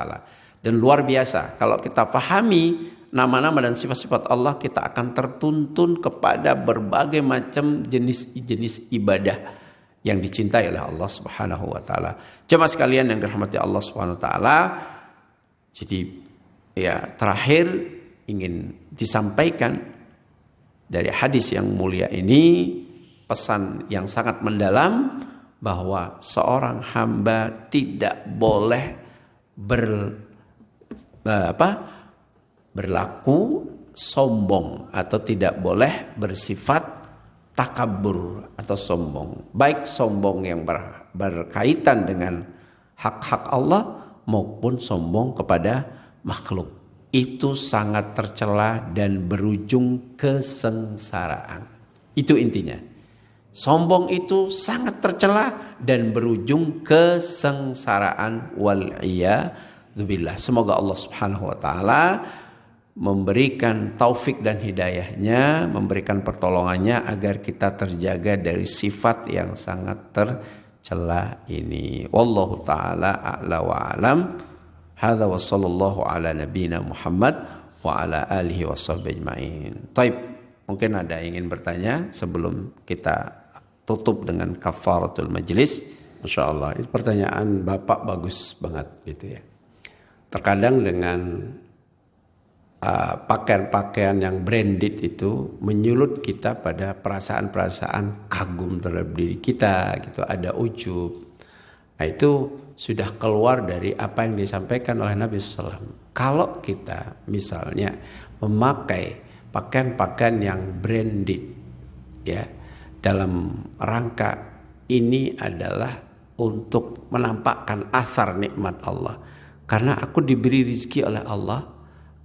Dan luar biasa, kalau kita pahami nama-nama dan sifat-sifat Allah, kita akan tertuntun kepada berbagai macam jenis-jenis ibadah yang dicintai oleh Allah Subhanahu wa taala. Jemaah sekalian yang dirahmati Allah Subhanahu wa taala, jadi ya terakhir ingin disampaikan dari hadis yang mulia ini pesan yang sangat mendalam bahwa seorang hamba tidak boleh berlaku sombong atau tidak boleh bersifat takabur atau sombong. Baik sombong yang berkaitan dengan hak-hak Allah maupun sombong kepada makhluk. Itu sangat tercela dan berujung kesengsaraan. Itu intinya. Sombong itu sangat tercela dan berujung kesengsaraan wal'iyadzubillah. Semoga Allah Subhanahu wa taala memberikan taufik dan hidayahnya, memberikan pertolongannya agar kita terjaga dari sifat yang sangat tercela ini. Wallahu taala a'la wa alam. Hadza wa sallallahu ala nabiyyina Muhammad wa ala alihi washabbihi ajmain. Taib, mungkin ada yang ingin bertanya sebelum kita tutup dengan kafaratul majlis. Masyaallah, itu pertanyaan Bapak bagus banget gitu ya. Terkadang dengan pakaian-pakaian yang branded itu menyulut kita pada perasaan-perasaan kagum terhadap diri kita gitu, ada ujub. Nah, itu sudah keluar dari apa yang disampaikan oleh Nabi SAW. Kalau kita misalnya memakai pakaian-pakaian yang branded ya, dalam rangka ini adalah untuk menampakkan asar nikmat Allah. Karena aku diberi rezeki oleh Allah,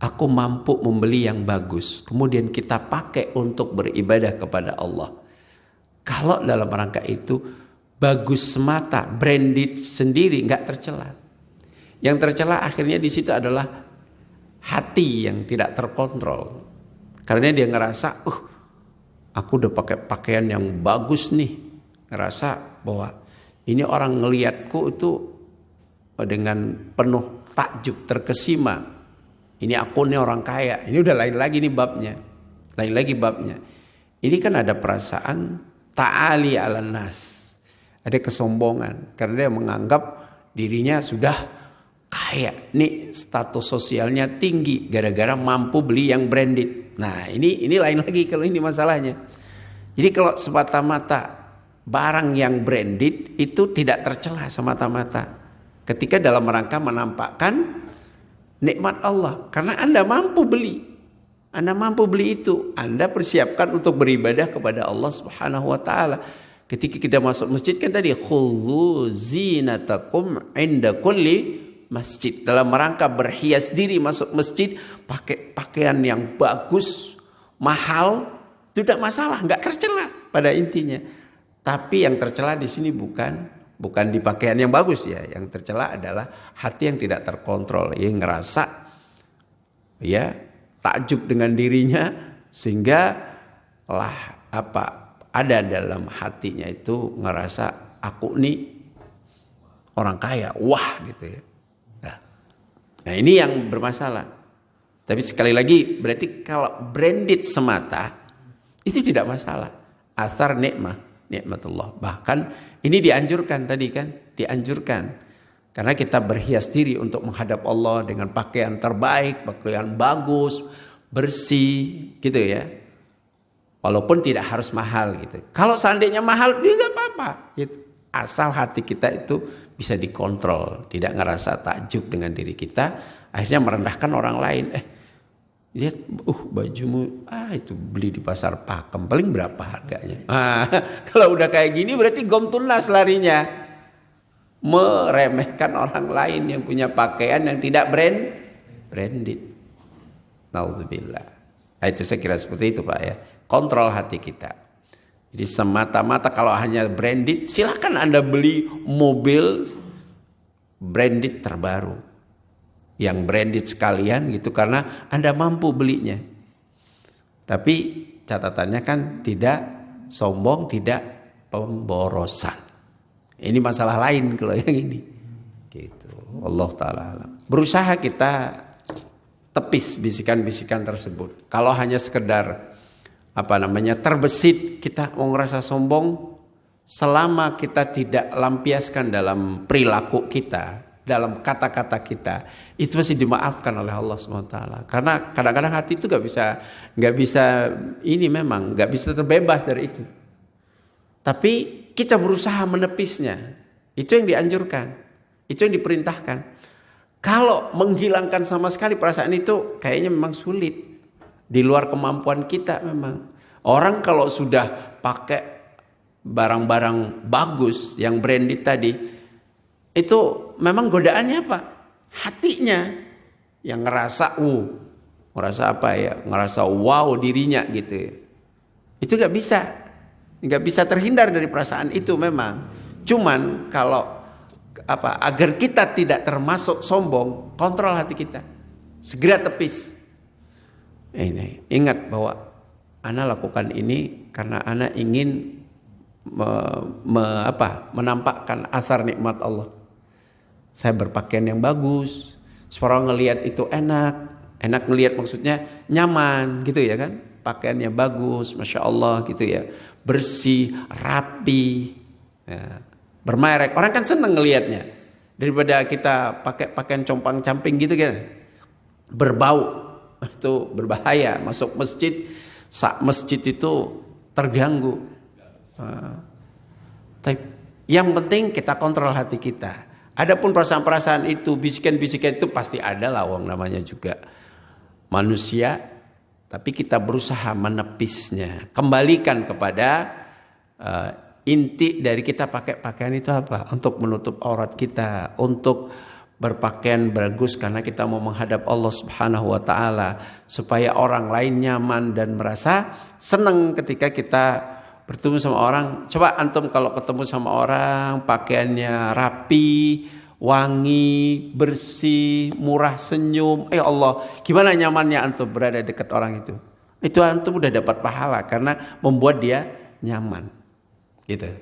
aku mampu membeli yang bagus, kemudian kita pakai untuk beribadah kepada Allah. Kalau dalam rangka itu bagus semata, branded sendiri, nggak tercela. Yang tercela akhirnya di situ adalah hati yang tidak terkontrol. Karena dia ngerasa, aku udah pakai pakaian yang bagus nih, ngerasa bahwa ini orang ngelihatku itu dengan penuh takjub, terkesima. Ini aku nih orang kaya. Ini udah lain lagi nih babnya. Lain lagi babnya. Ini kan ada perasaan ta'ali 'alan nas. Ada kesombongan karena dia menganggap dirinya sudah kaya kaya, nih status sosialnya tinggi gara-gara mampu beli yang branded. Nah, ini lain lagi kalau ini masalahnya. Jadi kalau semata-mata barang yang branded itu tidak tercela semata-mata ketika dalam rangka menampakkan nikmat Allah, karena Anda mampu beli. Anda mampu beli itu, Anda persiapkan untuk beribadah kepada Allah Subhanahu wa taala. Ketika kita masuk masjid kan tadi khudzu zinatakum inda kulli masjid, dalam rangka berhias diri masuk masjid pakai pakaian yang bagus, mahal, tidak masalah, enggak tercela pada intinya. Tapi yang tercela di sini bukan di pakaian yang bagus ya, yang tercela adalah hati yang tidak terkontrol, yang ngerasa ya takjub dengan dirinya sehingga ada dalam hatinya itu ngerasa aku nih orang kaya, wah gitu ya. Nah ini yang bermasalah. Tapi sekali lagi berarti kalau branded semata itu tidak masalah. Asar nikmatullah. Bahkan ini dianjurkan tadi kan, dianjurkan. Karena kita berhias diri untuk menghadap Allah dengan pakaian terbaik, pakaian bagus, bersih gitu ya. Walaupun tidak harus mahal gitu. Kalau seandainya mahal juga apa-apa gitu. Asal hati kita itu bisa dikontrol, tidak ngerasa takjub dengan diri kita, akhirnya merendahkan orang lain. Lihat, bajumu, itu beli di pasar Pakem, paling berapa harganya? Kalau udah kayak gini berarti gomtunas larinya, meremehkan orang lain yang punya pakaian yang tidak branded. Naudzubillah. Itu saya kira seperti itu Pak ya. Kontrol hati kita. Jadi semata-mata kalau hanya branded, silahkan Anda beli mobil branded terbaru, yang branded sekalian gitu karena Anda mampu belinya. Tapi catatannya kan tidak sombong, tidak pemborosan. Ini masalah lain kalau yang ini. Gitu. Allah taala alam. Berusaha kita tepis bisikan-bisikan tersebut. Kalau hanya sekedar terbesit kita mau ngerasa sombong, selama kita tidak lampiaskan dalam perilaku kita, dalam kata-kata kita, itu masih dimaafkan oleh Allah SWT. Karena kadang-kadang hati itu nggak bisa terbebas dari itu. Tapi kita berusaha menepisnya, itu yang dianjurkan, itu yang diperintahkan. Kalau menghilangkan sama sekali perasaan itu, kayaknya memang sulit. Di luar kemampuan kita memang. Orang kalau sudah pakai barang-barang bagus yang branded tadi, itu memang godaannya apa? Hatinya yang ngerasa ngerasa wow dirinya gitu. Itu nggak bisa terhindar dari perasaan itu memang. Cuman kalau agar kita tidak termasuk sombong, kontrol hati kita, segera tepis. Ini ingat bahwa ana lakukan ini karena ana ingin menampakkan asar nikmat Allah. Saya berpakaian yang bagus, supaya orang ngelihat itu enak ngelihat maksudnya nyaman gitu ya kan, pakaiannya bagus, masya Allah gitu ya, bersih, rapi, ya, bermerek. Orang kan seneng ngelihatnya daripada kita pakai pakaian compang-camping gitu kan, berbau. Itu berbahaya, masuk masjid, masjid itu terganggu. Yang penting kita kontrol hati kita. Adapun perasaan-perasaan itu, bisikan-bisikan itu pasti ada lah, wong namanya juga manusia. Tapi kita berusaha menepisnya, kembalikan kepada inti dari kita pakai pakaian itu apa? Untuk menutup aurat kita, untuk berpakaian bagus karena kita mau menghadap Allah Subhanahu wa taala, supaya orang lain nyaman dan merasa senang ketika kita bertemu sama orang. Coba antum kalau ketemu sama orang pakaiannya rapi, wangi, bersih, murah senyum, ya Allah, gimana nyamannya antum berada dekat orang itu. Itu antum udah dapat pahala karena membuat dia nyaman. Gitu.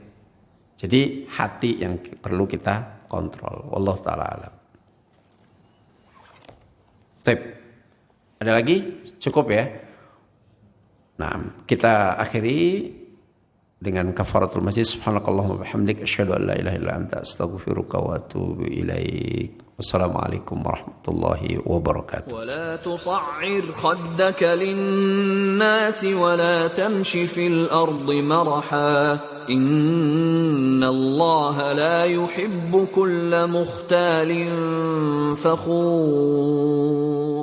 Jadi hati yang perlu kita kontrol. Wallahu taala alam. Ada lagi? Cukup ya? Nah, kita akhiri dengan kafaratul masjid. Subhanakallahumma wa bihamdik asyhadu an la ilaha illa anta astaghfiruka wa atubu ilaik. Wassalamualaikum warahmatullahi wabarakatuh. ولا تصعر خدك للناس ولا تمش في الأرض مرحا إن الله لا يحب كل مختال فخور